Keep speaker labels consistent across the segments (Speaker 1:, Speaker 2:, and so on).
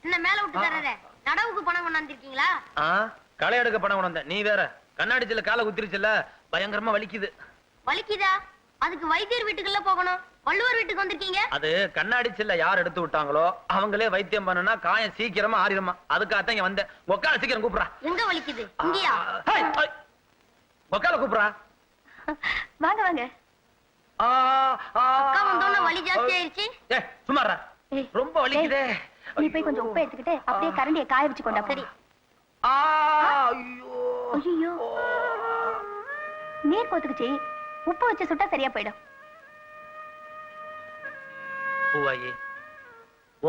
Speaker 1: என்ன மேல விட்டுறாரே, நடவுக்கு பணம் கொண்டாந்துருக்கீங்களா?
Speaker 2: களை எடுக்க பணம் கொண்டு வந்தேன். நீ வேற கண்ணாடிச்சில காலை குத்திருச்சுல, பயங்கரமா வலிக்குது.
Speaker 1: வலிக்குதா? அதுக்கு வைத்தியர் வீட்டுக்குள்ள போகணும். வள்ளுவர் வீட்டுக்கு வந்திருக்கீங்க.
Speaker 2: அது கண்ணாடிச்சில யார் எடுத்து விட்டாங்களோ அவங்களே வைத்தியம் பண்ணனா காயம் சீக்கிரமா ஆறிடுமா. அதுக்காகத்தான் இங்க வந்தேன். உக்கால சீக்கிரம் கூப்பிடுறா.
Speaker 1: எங்க வலிக்குது? இங்கயா?
Speaker 2: உக்கால கூப்பிடுறா.
Speaker 3: வாங்க வாங்க.
Speaker 1: அக்கா வந்தோன வலி ஜாஸ்தி ஆயிருச்சு.
Speaker 2: சும்மாறா, ரொம்ப வலிக்குதே.
Speaker 3: நீ போய் கொஞ்சம் உப்பு எடுத்துக்கிட்டு அப்படியே கரண்டியை காய வச்சு கொண்டா. சரி. ஐயோ, நீர் கோத்துக்குச்சு. உப்பு வச்சு சுட்டா சரியா போயிடும்.
Speaker 2: பூவாயி,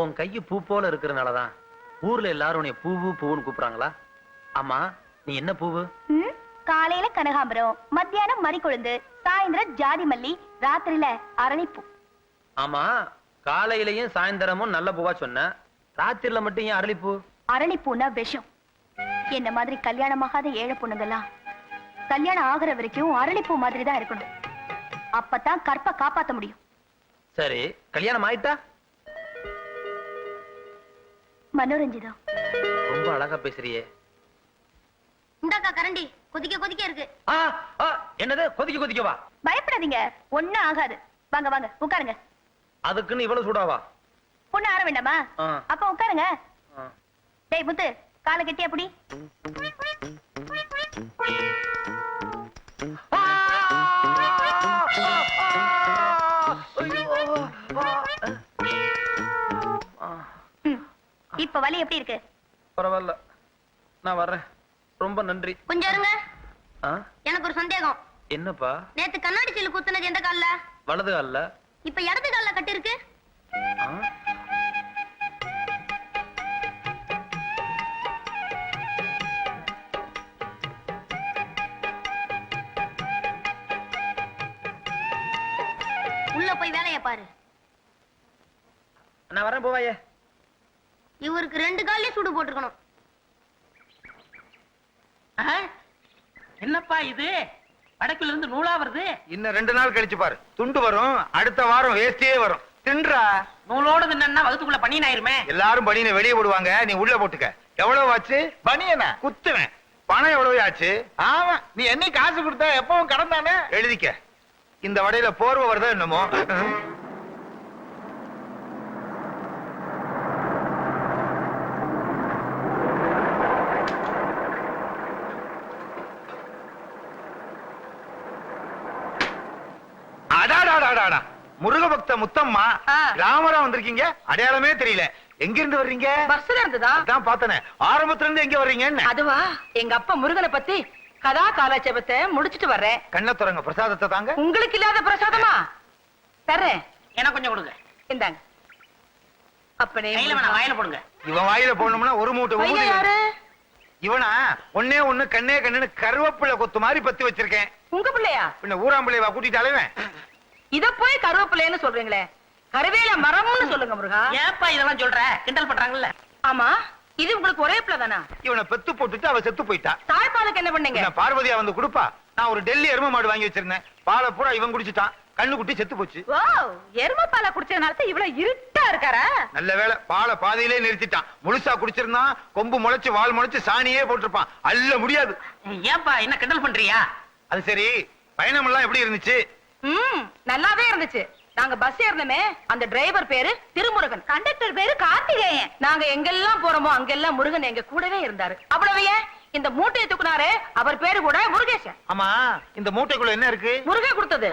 Speaker 2: உன் கைய பூ போல இருக்கிறனாலதான் ஊர்ல எல்லாரும் உன்னை பூவு பூவுன்னு கூப்பிடுறாங்களா? ஆமா, நீ என்ன பூவு?
Speaker 3: காலையில கனகாம்பரம், மத்தியானம் மறிக்கொழுந்து, சாயந்தரம் ஜாதி மல்லி, ராத்திரியில அரளிப்பூ.
Speaker 2: ஆமா, காலையிலயும் சாயந்தரமும் நல்ல பூவா சொன்ன, ராத்திரில மட்டும் ஏன் அரளிப்பூ?
Speaker 3: அரளிப்பூன்னா விஷம். என்ன மாதிரி கல்யாணமாகாத ஏழை பொண்ணுங்கெல்லாம் கல்யாணம் ஆகுற வரைக்கும் அரளிப்பூ மாதிரி தான் இருக்கணும். அப்பதான் கற்பை காப்பாத்த முடியும்.
Speaker 2: சரி, கல்யாணம் ஆயிட்டா?
Speaker 3: மனோரஞ்சிதம்.
Speaker 2: ரொம்ப அழகா பேசுறியே.
Speaker 1: இந்தாக்கா கரண்டி, கொதிக்க கொதிக்க இருக்கு.
Speaker 2: என்னது கொதிக்க கொதிக்கவா?
Speaker 3: பயப்படாதீங்க, ஒண்ணும் ஆகாது. வாங்க வாங்க உட்காருங்க.
Speaker 2: அதுக்குன்னு இவ்வளவு சூடாவா?
Speaker 3: பொண்ணு ஆற வேண்டாமா? அப்ப உட்காருங்க. டேய் முத்து, காலை கட்டி அப்படி. இப்ப வலி எப்படி இருக்கு?
Speaker 2: பரவாயில்ல, நான் வர்றேன். ரொம்ப நன்றி.
Speaker 1: கொஞ்சம் இருங்க, எனக்கு ஒரு சந்தேகம்.
Speaker 2: என்னப்பா?
Speaker 1: நேத்து கண்ணாடி சீல் குத்துனது எந்த கால்ல?
Speaker 2: வலது கால்ல.
Speaker 1: இப்ப இடது கால்ல கட்டி இருக்கு. உள்ள போய் வேலைய பாரு.
Speaker 2: நான் வரேன் போவாயே.
Speaker 1: இவருக்கு 2 கால்லயே சூடு போட்டுக்கணும்.
Speaker 4: என்னப்பா இது? வடக்குல இருந்து நூலா வருது.
Speaker 5: இன்னும் 2 நாள் கழிச்சு பாரு, துண்டு வரும். அடுத்த வாரம் வேஸ்டியே வரும். தின்றா.
Speaker 4: நூலோட தின்னா வகுத்துக்குள்ள பனியன் ஆயிருமே.
Speaker 5: எல்லாரும் பனியனை வெளியே போடுவாங்க, நீ உள்ள போட்டுக்க. எவ்வளவு ஆச்சு? பனியனா குத்துவேன். பணம் எவ்வளவு ஆச்சு? ஆமா, நீ என்ன காசு கொடுத்த எப்பவும் கடன் தானே. எழுதிக்க. இந்த வடையில போர்வை வருதா என்னமோ. முருக பக்த முத்தம்மா, ராமரா வந்திருக்கீங்க. அடையாளமே தெரியல. எங்க இருந்து வர்றீங்க?
Speaker 4: பஸ்ல இருந்துதா?
Speaker 5: அதான் பார்த்தனே. ஆரம்பத்துல இருந்து எங்க வர்றீங்கன்னு.
Speaker 4: அதுவா, எங்க அப்பா முருகனை பத்தி கதா காலட்சேபத்தை முடிச்சிட்டு வர்றேன்.
Speaker 5: கண்ண துறங்க, பிரசாதத்தை தாங்க.
Speaker 4: உங்களுக்கு இல்லாத பிரசாதமா? தர்றேன், எனக்கு கொஞ்சம் கொடுங்க. இந்தாங்க. அப்பனே வாயில போடுங்க.
Speaker 5: இவன் வாயில போடணும்னா ஒரு மூட்டை ஊதி.
Speaker 4: யாரு
Speaker 5: இவனா? ஒன்னே ஒண்ணு கண்ணே கண்ணுன்னு கருவேப்பிள்ளை கொத்து மாதிரி பத்தி வச்சிருக்கேன்.
Speaker 4: உங்க பிள்ளையா?
Speaker 5: பின்ன ஊராம்பிள்ளைவா கூட்டிட்டு அலைவேன்.
Speaker 4: இத போய் கருவேப்பிள்ளைன்னு சொல்றீங்களே, கருவேல மரம்னு சொல்லுங்க முருகா. ஏப்பா இதெல்லாம் சொல்ற? கிண்டல் பண்றாங்கல்ல. ஆமா, இது உங்களுக்கு ஒரே பிள்ளை தானா?
Speaker 5: இவனை பெத்து போட்டுட்டு அவ செத்து போயிட்டா.
Speaker 4: தாய்ப்பாலுக்கு என்ன பண்ணீங்க?
Speaker 5: பார்வதியா வந்து கொடுப்பா. நான் ஒரு டெல்லி எரும மாடு வாங்கி வச்சிருந்தேன். பாலை பூரா இவன் குடிச்சிட்டான். கண்ணு குட்டி செத்து போச்சு.
Speaker 4: ஓ, எரும பாலை குடிச்சதுனால இவ்வளவு இருட்டா இருக்காரா?
Speaker 5: நல்ல வேளை, பாலை பாதியிலே நிறுத்திட்டான். முழுசா குடிச்சிருந்தான், கொம்பு முளைச்சு வால் முளைச்சு சாணியே போட்டிருப்பான். அள்ள முடியாது.
Speaker 4: ஏப்பா என்ன கிண்டல் பண்றியா?
Speaker 5: அது சரி, பயணம் எல்லாம் எப்படி இருந்துச்சு?
Speaker 4: நல்லாவே இருந்துச்சு. நாங்க பஸ் ஏறணுமே, அந்த டிரைவர் பேரு திருமுருகன், கண்டக்டர் பேரு கார்த்திகேயன். நாங்க எங்கெல்லாம் போறோமோ அங்கெல்லாம் முருகன் எங்க கூடவே இருந்தாரு. அவ்வளவு ஏன், இந்த மூட்டையை தூக்குனாரு, அவர் பேரு கூட முருகேசன்.
Speaker 5: ஆமா, இந்த மூட்டைக்குள்ள என்ன இருக்கு?
Speaker 4: முருகே கொடுத்தது.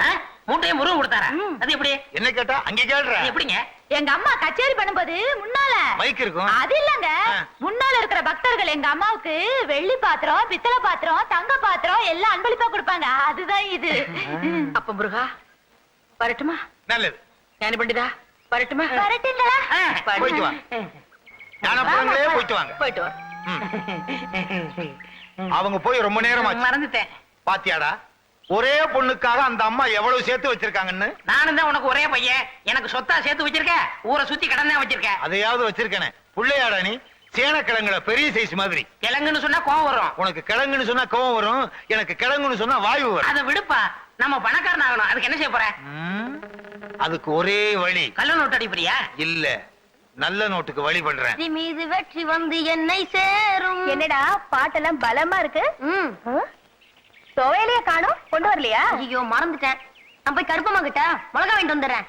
Speaker 4: மூட்டையை முருகன் கொடுத்தாரா? அது எப்படி?
Speaker 5: என்ன கேட்டா அங்க கேள்ற.
Speaker 4: எப்படிங்க?
Speaker 3: எங்க அம்மா கச்சேரி பண்ணும்போது முன்னால
Speaker 5: மைக் இருக்கும்.
Speaker 3: அது இல்லங்க, முன்னால இருக்கிற பக்தர்கள் எங்க அம்மாவுக்கு வெள்ளி பாத்திரம், பித்தளை பாத்திரம், தங்க பாத்திரம் எல்லாம் அன்பளிப்பா கொடுப்பாங்க. அதுதான் இது.
Speaker 4: அப்ப முருகா வரட்டுமா?
Speaker 5: நல்லது.
Speaker 4: ஞானி பண்டிதா வரட்டுமா?
Speaker 3: வரட்டுங்களா?
Speaker 5: போயிட்டு வாங்க. ஞானப்பழங்களே போயிட்டு வாங்க.
Speaker 4: போயிட்டு வா.
Speaker 5: அவங்க போய் ரொம்ப நேரம்
Speaker 4: மறந்துட்டேன்.
Speaker 5: பாத்தியாடா, ஒரே பொண்ணுக்காக அந்த அம்மா எவ்வளவு சேர்த்து வச்சிருக்காங்கன்னு.
Speaker 4: நானும் தான் உனக்கு ஒரே பையன், எனக்கு சொத்தா சேர்த்து வச்சிருக்க. ஊரை சுத்தி கடன் தான் வச்சிருக்க.
Speaker 5: அதையாவது வச்சிருக்கனே. புள்ளையாடா நீ? சேனக்கிழங்குல பெரிய சைஸ் மாதிரி.
Speaker 4: கிழங்குன்னு சொன்னா கோவம் வரும்.
Speaker 5: உனக்கு கிழங்குன்னு சொன்னா கோவம் வரும், எனக்கு கிழங்குன்னு சொன்னா வாயு வரும்.
Speaker 4: அதை விடுப்பா, நம்ம பணக்காரன் ஆகணும். அதுக்கு என்ன செய்ய போற?
Speaker 5: அதுக்கு ஒரே வழி.
Speaker 4: கள்ள நோட்டு அடிப்பறியா?
Speaker 5: இல்ல, நல்ல நோட்டுக்கு வழி பண்றேன்.
Speaker 1: வெற்றி மீது வெற்றி வந்து என்னை சேரும்.
Speaker 3: என்னடா பாட்டெல்லாம் பலமா இருக்கு.
Speaker 1: ம்.
Speaker 3: துவையிலையே காணோம், கொண்டு வரலையா?
Speaker 1: ஐயோ மறந்துட்டேன். நான் போய் கருப்பம்மா கிட்ட மிளகா வாங்கிட்டு வந்துடுறேன்.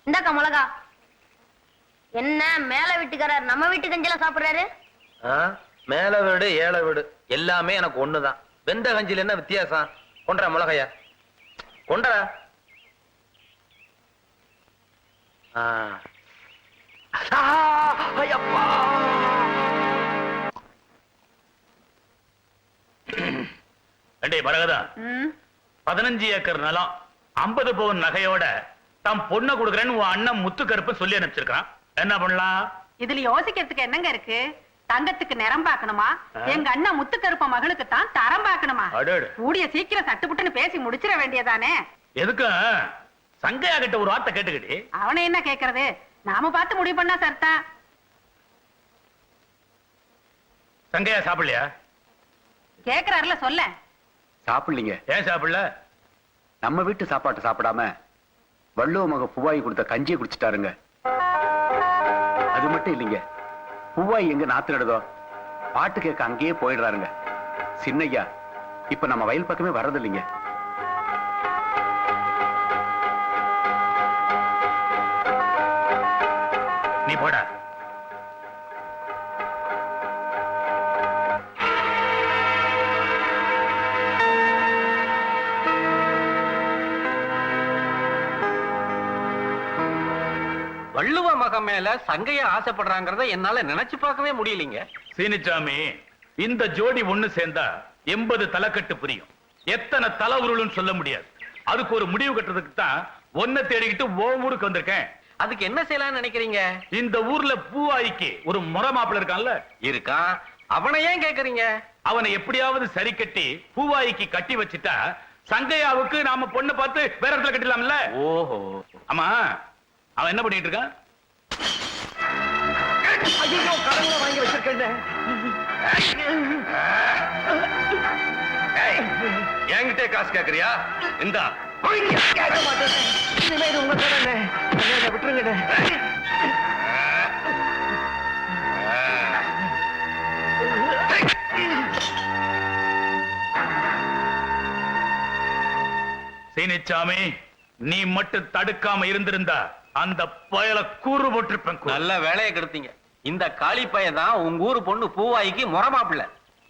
Speaker 1: இந்தாக்கா மிளகா. என்ன மேல வீட்டுக்காரர் நம்ம வீட்டு கஞ்செல்லாம் சாப்பிடுறாரு?
Speaker 2: மேல வீடு ஏழை வீடு எல்லாமே எனக்கு ஒண்ணுதான். வெந்த கஞ்சில என்ன வித்தியாசம்? கொண்டா மிளகையா, கொண்டா.
Speaker 6: பரகதா, 15 ஏக்கர் நிலம் 50 பவுன் நகையோட தம் பொண்ணை கொடுக்கறேன்னு உன் அண்ணன் முத்துக்கருப்பு சொல்லி அனுப்பிச்சிருக்கான். என்ன பண்ணலாம்?
Speaker 4: இதுல யோசிக்கிறதுக்கு என்னங்க இருக்கு? தங்கத்துக்கு நிறம் பார்க்கணுமா? எங்க அண்ணன் முத்துக்கருப்ப மகளுக்கு தான் தரம் பார்க்கணுமா? கூடிய சீக்கிரம் சட்டுப்புட்டுன்னு பேசி முடிச்சிட வேண்டியதானே.
Speaker 6: எதுக்கு சங்கையா கிட்ட ஒரு வார்த்தை கேட்டுக்கிட்டு
Speaker 4: அவனை என்ன கேக்குறது? நாம பார்த்து முடிவு பண்ணா சர்த்தா.
Speaker 6: சங்கையா சாப்பிடலையா?
Speaker 4: கேக்குறாருல சொல்ல.
Speaker 7: சாப்பிடலீங்க.
Speaker 6: ஏன் சாப்பிடல?
Speaker 7: நம்ம வீட்டு சாப்பாட்டு சாப்பிடாம வள்ளுவ மக பூவாயி கொடுத்த கஞ்சியை குடிச்சிட்டாருங்க. அது மட்டும் இல்லைங்க, பூவாயி எங்க நாத்து நடுதோ பாட்டு கேட்க அங்கேயே போயிடுறாருங்க. சின்னையா இப்ப நம்ம வயல் பக்கமே வர்றதில்லைங்க.
Speaker 6: நீ போட.
Speaker 2: வள்ளுவ மகன் மேல சங்கைய ஆசைப்படுறாங்கறத என்னால நினைச்சு பார்க்கவே முடியலீங்க.
Speaker 6: சீனிச்சாமி, இந்த ஜோடி ஒண்ணு சேர்ந்தா 80 தலைக்கட்டு புரியும். எத்தனை தலை உருளுன்னு சொல்ல முடியாது. அதுக்கு ஒரு முடிவு கட்டுறதுக்கு தான் ஒன்ன தேடிக்கிட்டு ஊருக்கு வந்திருக்கேன்.
Speaker 2: அதுக்கு என்ன செய்யலாம்னு நினைக்கிறீங்க?
Speaker 6: இந்த ஊர்ல பூவாய்க்கு ஒரு முறை மாப்பிள்ள இருக்கான்ல?
Speaker 2: இருக்கான். அவனை ஏன் கேக்குறீங்க?
Speaker 6: அவனை எப்படியாவது சரி கட்டி பூவாய்க்கு கட்டி வச்சுட்டா சங்கையாவுக்கு நாம பொண்ணு பார்த்து வேற இடத்துல கட்டிடலாம்ல.
Speaker 2: ஓஹோ.
Speaker 6: ஆமா, அவன் என்ன பண்ணிட்டு இருக்கான்?
Speaker 2: ஐயோ, கடவுளை வாங்கி வச்சிருக்கேன்.
Speaker 6: என்கிட்ட காசு கேக்குறியா? இந்தா.
Speaker 2: கேட்க மாட்டேன். இனிமேல் உங்க கடனை விட்டுருங்க.
Speaker 6: சீனிச்சாமி, நீ மட்டும் தடுக்காம இருந்திருந்தா அந்த பயல கூறு போட்டிருப்பேன்.
Speaker 2: நல்ல வேலையை கெடுத்தீங்க. இந்த காளி பையன் தான் உங்க ஊரு பொண்ணு பூவாய்க்கு முறமாப்பிள்ள.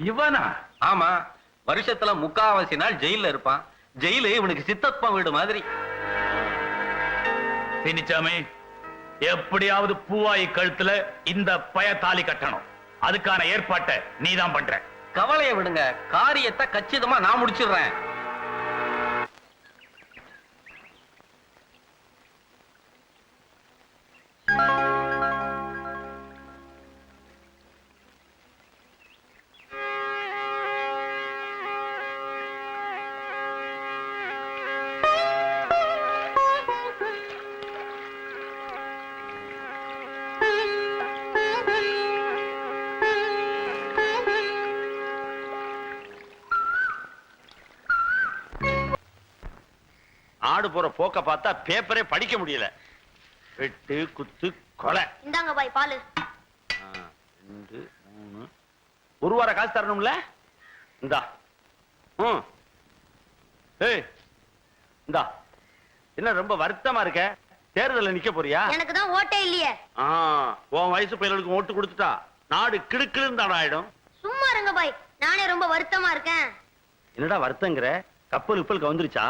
Speaker 6: இவனா?
Speaker 2: ஆமா, வருஷத்துல 3/4 நாள் ஜெயில இருப்பான். ஜெயிலு இவனுக்கு சித்தப்பன் வீடு மாதிரி.
Speaker 6: சீனிச்சாமி, எப்படியாவது பூவாயி கழுத்துல இந்த பய தாலி கட்டணும். அதுக்கான ஏற்பாட்டை நீதான் பண்ற.
Speaker 2: கவலையை விடுங்க, காரியத்தை கச்சிதமா நான் முடிச்சிடுறேன்.
Speaker 6: ஆடு போற போக்க பார்த்தா பேப்பரே படிக்க முடியல. வெட்டு குத்து கொலை.
Speaker 1: இந்தாங்க பாய் பாலு.
Speaker 6: 2 3 ஒரு வார காசு தரணும்ல? இந்தா. ஏய்,
Speaker 8: இந்தா என்ன ரொம்ப வருத்தமா இருக்க? தேர்தல்ல நிக்க போறியா?
Speaker 1: எனக்கு தான் ஓட்டே இல்லையே.
Speaker 8: உன் வயசு பையனுக்கு ஓட்டு கொடுத்துட்டா நாடு கிடுக்கிடுன்னு தான ஆயிடும்.
Speaker 1: சும்மா இருங்க பாய், நானே ரொம்ப வருத்தமா இருக்கேன்.
Speaker 8: என்னடா வருத்தங்கிற? கப்பல் வந்துருச்சா?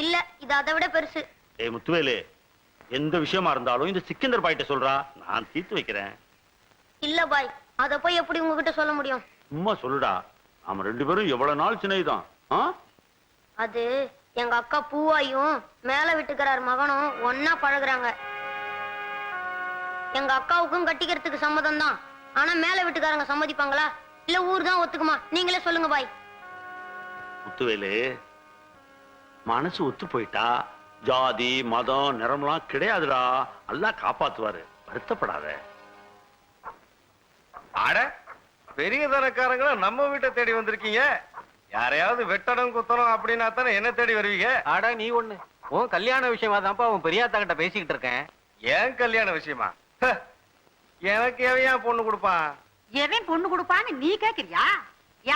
Speaker 1: இல்ல, இது அதை விட பெருசு.
Speaker 8: ஏய் முத்துவேலு, எந்த விஷயமா இருந்தாலும் இந்த சிக்கந்தர் பாயிட்ட சொல்றா, நான் தீர்த்து வைக்கிறேன்.
Speaker 1: இல்ல பாய், அத போய் எப்படி உங்ககிட்ட சொல்ல முடியும்?
Speaker 8: சும்மா சொல்லுடா. நாம 2 பேரும் எவ்வளவு நாள் சின்னதுதான்.
Speaker 1: அது எங்க அக்கா பூவாயும் மேல வீட்டுக்காரர் மகனும் ஒன்னா பழகுறாங்க. எங்க அக்காவுக்கும் கட்டிக்கிறதுக்கு சம்மதம் தான். ஆனா மேல வீட்டுக்காரங்க சம்மதிப்பாங்களா இல்ல ஊர் தான் ஒத்துக்குமா? நீங்களே சொல்லுங்க பாய்.
Speaker 8: முத்துவேலு, மனசு ஒத்து போயிட்டா ஜாதி மதம் நிறம்லாம் கிடையாதுடா. அல்லாஹ் காப்பாத்துவாரு, வருத்தப்படாத.
Speaker 5: அட, பெரிய தரக்காரங்களா நம்ம வீட்டை தேடி வந்திருக்கீங்க. யாரையாவது வெட்டணும் குத்தணும் அப்படின்னா தானே என்ன தேடி வருவீங்க?
Speaker 2: ஆடா நீ ஒண்ணு, உன் கல்யாண விஷயமா தான்ப்பா உன் பெரியாத்தா கிட்ட பேசிக்கிட்டு இருக்கேன்.
Speaker 5: ஏன் கல்யாண விஷயமா? எனக்கு எவையா பொண்ணு கொடுப்பான்?
Speaker 4: எவன் பொண்ணு கொடுப்பான்னு நீ கேக்குறியா?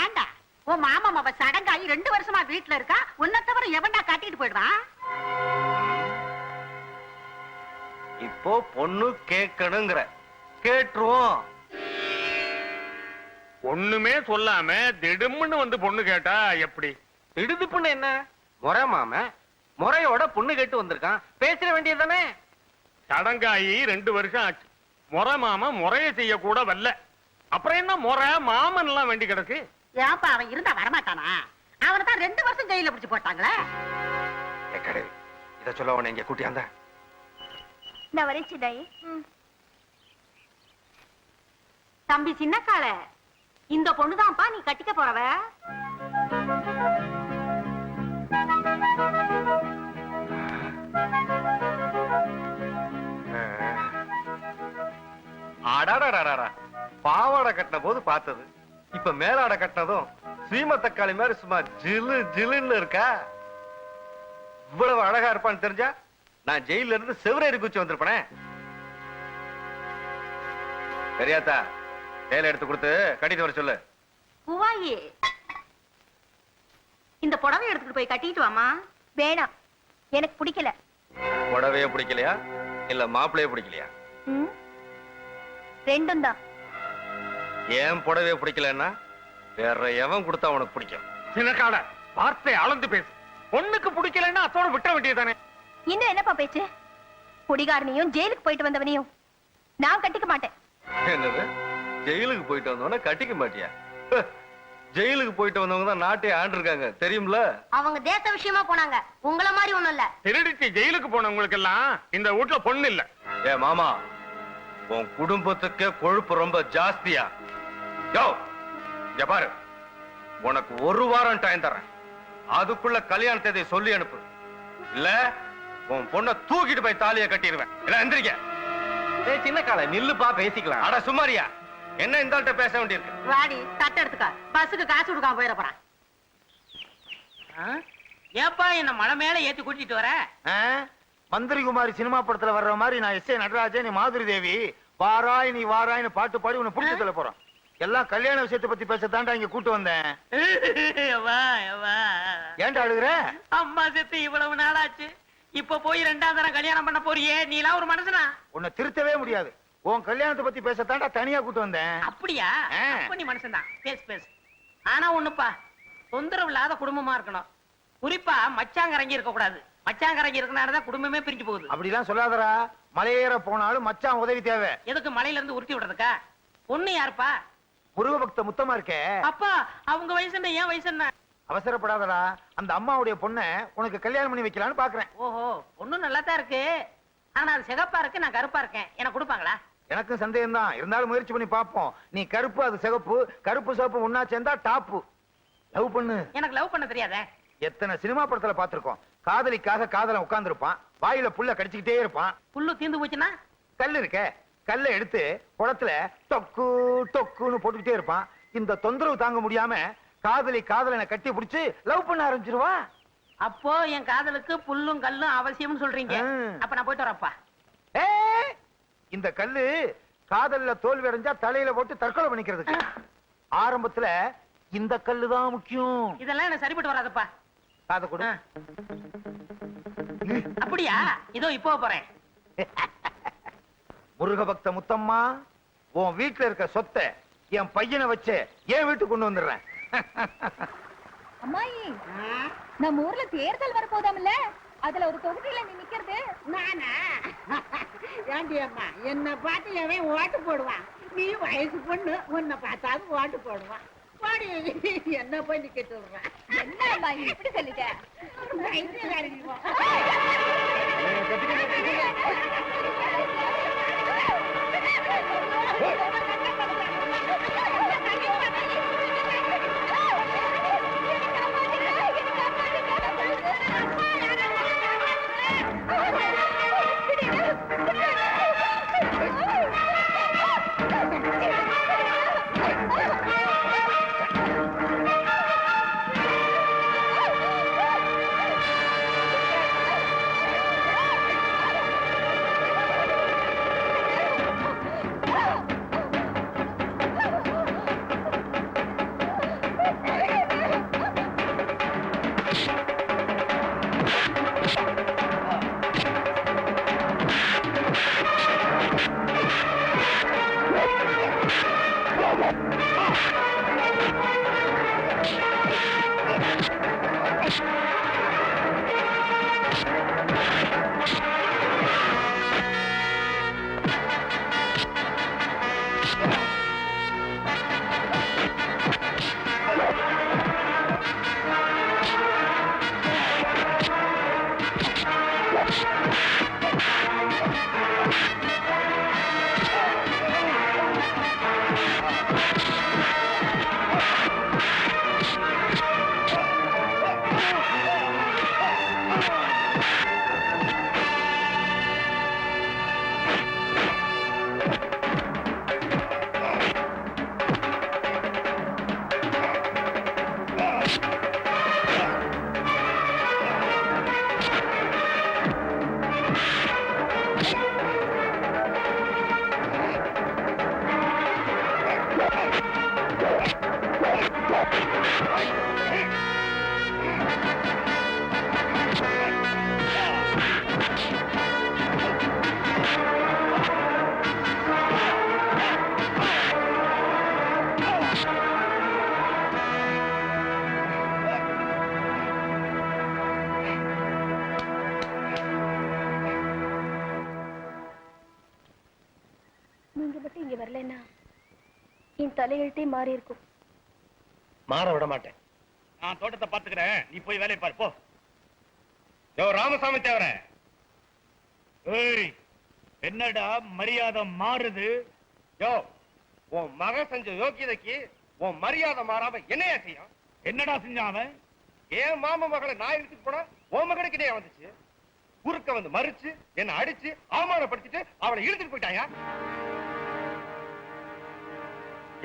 Speaker 4: ஏன்டா உன் மாமா அவ சடங்காயி 2 வருஷமா வீட்டுல இருக்கா, உன்னை தவிர எவன்டா கட்டிட்டு போயிடுவான்?
Speaker 5: இப்போ பொண்ணு கேட்கணுங்கிற, கேட்டுருவோம்.
Speaker 6: ஒண்ணுமே சொல்லாம திடும்னு வந்து பொண்ணு கேட்டா எப்படி?
Speaker 2: திடுதிப்புன்னு என்ன? முறை மாம முறையோட பொண்ணு கேட்டு வந்திருக்கான், பேசிட வேண்டியதுதானே?
Speaker 6: சடங்காயி 2 வருஷம் ஆச்சு. முறை மாமா முறைய செய்ய கூட வரல. அப்புறம் என்ன முறை மாமன் எல்லாம் வேண்டி கிடக்கு?
Speaker 4: ஏப்பா அவன் இருந்தா வரமாட்டானா? அவனை தான் 2 வருஷம் ஜெயில பிடிச்சு போட்டாங்களே.
Speaker 5: இத சொல்ல உன இங்க கூட்டியாந்த.
Speaker 3: நான் வரேன் சின்னாயி.
Speaker 4: தம்பி சின்ன கால, இந்த பொண்ணுதான்ப்பா நீ கட்டிக்க போறவ.
Speaker 5: அடாடாடாடா, பாவாடை கட்டின போது பார்த்தது, இப்ப மேலாடை கட்டினதும் சீம தக்காளி மாதிரி சும்மா ஜிலு ஜிலுன்னு இருக்கா. இவ்வளவு அழகா இருப்பான்னு தெரிஞ்சா நான் ஜெயில இருந்து செவரேறி குச்சி வந்திருப்பேனே. பெரியாத்தா, வேலை எடுத்து கொடுத்து கட்டிட்டு வர சொல்லு.
Speaker 4: பூவாயி, இந்த புடவை எடுத்துட்டு போய் கட்டிட்டு வாமா.
Speaker 3: வேணாம், எனக்கு பிடிக்கல.
Speaker 5: புடவையே பிடிக்கலையா இல்ல மாப்பிளையே பிடிக்கலையா?
Speaker 3: ரெண்டும் தான்.
Speaker 5: ஏன் புடவையே பிடிக்கலன்னா வேற எவன் கொடுத்தா உனக்கு பிடிக்கும்?
Speaker 6: சின்னக்கால, வார்த்தை அளந்து பேசு. பொண்ணுக்கு பிடிக்கலன்னா அத்தோட விட்ட வேண்டியதானே?
Speaker 3: இன்னும் என்னப்பா பேச்சு? குடிகாரனையும் ஜெயிலுக்கு போயிட்டு வந்தவனையும் நான் கட்டிக்க மாட்டேன்.
Speaker 5: என்னது, ஜெயிலுக்கு போயிட்டு வந்தவன கட்டிக்க மாட்டியா? ஜெயிலுக்கு போயிட்டு வந்தவங்க தான் நாட்டை ஆண்டு இருக்காங்க, தெரியும்ல?
Speaker 1: அவங்க தேச விஷயமா போனாங்க, உங்கள மாதிரி ஒண்ணும் இல்ல.
Speaker 6: திருடிச்சு ஜெயிலுக்கு போனவங்களுக்கு எல்லாம் இந்த வீட்டுல பொண்ணு இல்ல.
Speaker 5: ஏ மாமா, உன் குடும்பத்துக்கு கொழுப்பு ரொம்ப ஜாஸ்தியா? யோ, இங்க பாரு, உனக்கு 1 வாரம் டைம் தரேன். அதுக்குள்ள கல்யாண தேதியை சொல்லி அனுப்பு. இல்ல உன் பொண்ணை தூக்கிட்டு போய் தாலியை கட்டிடுவேன். இல்ல எந்திரிக்க.
Speaker 2: சின்ன கால நில்லுப்பா, பேசிக்கலாம்.
Speaker 5: அட சும்மாரியா, என்ன இந்த ஆள்கிட்ட பேச வேண்டியிருக்கு?
Speaker 4: வாடி, தட்டு எடுத்துக்க. பஸ்ஸுக்கு காசு கொடுக்காம போயிட போறான்.
Speaker 9: ஏப்பா என்ன மலை மேல ஏத்தி கூட்டிட்டு வர?
Speaker 5: மந்திரி குமாரி சினிமா படத்துல வர்ற மாதிரி நான் எஸ் ஏ நடராஜன், நீ மாதுரி தேவி வாராய் நீ வாராய்னு பாட்டு பாடி உன்னை பிடிச்சி சொல்ல போறோம். எல்லாம் கல்யாண விஷயத்தை பத்தி பேசத்தாண்டா இங்க கூட்டு வந்தேன். ஏன்டா அழுகுற?
Speaker 9: அம்மா செத்து இவ்வளவு நாளாச்சு, இப்ப போய் 2ஆம் தரம் கல்யாணம் பண்ண போறியே, நீ எல்லாம் ஒரு மனுஷனா?
Speaker 5: உன்னை திருத்தவே முடியாது. உன் கல்யாணத்தை பத்தி பேசத்தாண்டா தனியா கூட்டு வந்தேன்.
Speaker 9: அப்படியா? அப்ப நீ மனுஷன் தான், பேசு பேசு. ஆனா ஒண்ணுப்பா, தொந்தரவு இல்லாத குடும்பமா இருக்கணும். குறிப்பா மச்சாங்கரங்கி இருக்க கூடாது. மச்சாங்கரங்கி இருக்கனாலதான் குடும்பமே பிரிஞ்சு போகுது.
Speaker 5: அப்படிலாம் சொல்லாதடா. மலையேற போனாலும் மச்சான் உதவி தேவை.
Speaker 9: எதுக்கு மலையில இருந்து உருட்டி விடுறதுக்கா? பொண்ணு யாருப்பா?
Speaker 5: முருக பக்த முத்தமா இருக்கே.
Speaker 9: அப்பா அவங்க வயசு என்ன, ஏன் வயசு என்ன?
Speaker 5: அவசரப்படாதடா, அந்த அம்மாவுடைய பொண்ணை உனக்கு கல்யாணம் பண்ணி வைக்கலான்னு பாக்குறேன்.
Speaker 9: ஓஹோ, பொண்ணு நல்லா தான் இருக்கு. ஆனா அது சிகப்பா இருக்கு, நான் கருப்பா இருக்கேன். எனக்கு கொடுப்பாங்களா?
Speaker 5: எனக்கும் சந்தேகம் தான், இருந்தாலும் முயற்சி பண்ணி பாப்போம். நீ கருப்பு, அது சிகப்பு, கருப்பு சிவப்பு ஒன்னா சேர்ந்தா டாப்பு. லவ் பண்ணு.
Speaker 9: எனக்கு லவ் பண்ண தெரியாதே.
Speaker 5: எத்தனை சினிமா படத்துல பாத்திருக்கோம். காதலிக்காக காதலன் உட்கார்ந்து இருப்பான், வாயில புல்ல கடிச்சுக்கிட்டே இருப்பான்.
Speaker 9: புல்லு தீந்து போச்சுன்னா
Speaker 5: கல்லு இருக்க, கல்ல எடுத்து குளத்துல டொக்கு டொக்குன்னு போட்டுக்கிட்டே இருப்பான். இந்த தொந்தரவு தாங்க முடியாம காதலி காதலனை கட்டி பிடிச்சு லவ் பண்ண ஆரம்பிச்சிருவா.
Speaker 9: அப்போ என் காதலுக்கு புல்லும் கல்லும் அவசியம்னு சொல்றீங்க. அப்ப நான் போயிட்டு வரப்பா.
Speaker 5: இந்த கல்லு காதல்ல தோல்வி அடைஞ்சா தலையில போட்டு தற்கொலை பண்ணிக்கிறதுக்கு. ஆரம்பத்துல இந்த கல்லு தான் முக்கியம்.
Speaker 9: இதெல்லாம் எனக்கு சரிப்பட்டு வராதுப்பா.
Speaker 5: காதை கொடு.
Speaker 9: அப்படியா? இதோ இப்போ போறேன்.
Speaker 10: முருக பக்த முத்தம்மா, உன் வீட்டுல இருக்க சொத்தை என் பையனை வச்சு என் வீட்டுக்கு கொண்டு வந்துடுறேன்.
Speaker 3: அம்மாயி, நம்ம ஊர்ல தேர்தல் வரப்போதாம்ல, அதுல ஒரு தொகுதியில நீ நிக்கிறது.
Speaker 11: நானா? ஏண்டி அம்மா, என்ன பார்த்து எவன் ஓட்டு போடுவான்? நீ வயசு பொண்ணு, உன்னை பார்த்தாலும் ஓட்டு போடுவான். பாடி என்ன போய் நிக்க சொல்றான்?
Speaker 3: என்ன அம்மாயி இப்படி சொல்லிட்ட? நீங்க மட்டும் இங்க வரலன்னா என் தலையெழுத்தே மாறி இருக்கும்.
Speaker 2: மாற விட மாட்டேன்.
Speaker 6: நான் தோட்டத்தை பாத்துக்கிறேன், நீ போய் வேலையை பாரு போ.
Speaker 5: யோ ராமசாமி தேவர,
Speaker 6: ஏய், என்னடா மரியாதை மாறுது?
Speaker 5: யோ உன் மகன் செஞ்ச யோக்கியதைக்கு உன் மரியாதை மாறாம என்னையா செய்யும்?
Speaker 6: என்னடா செஞ்சான் அவன்?
Speaker 5: ஏன் மாமா மகளை நான் எடுத்துட்டு போனா உன் மகனுக்கிட்டே வந்துச்சு. குறுக்க வந்து மறிச்சு என்ன அடிச்சு அவமானப்படுத்திட்டு அவளை இழுத்துட்டு போயிட்டாயா?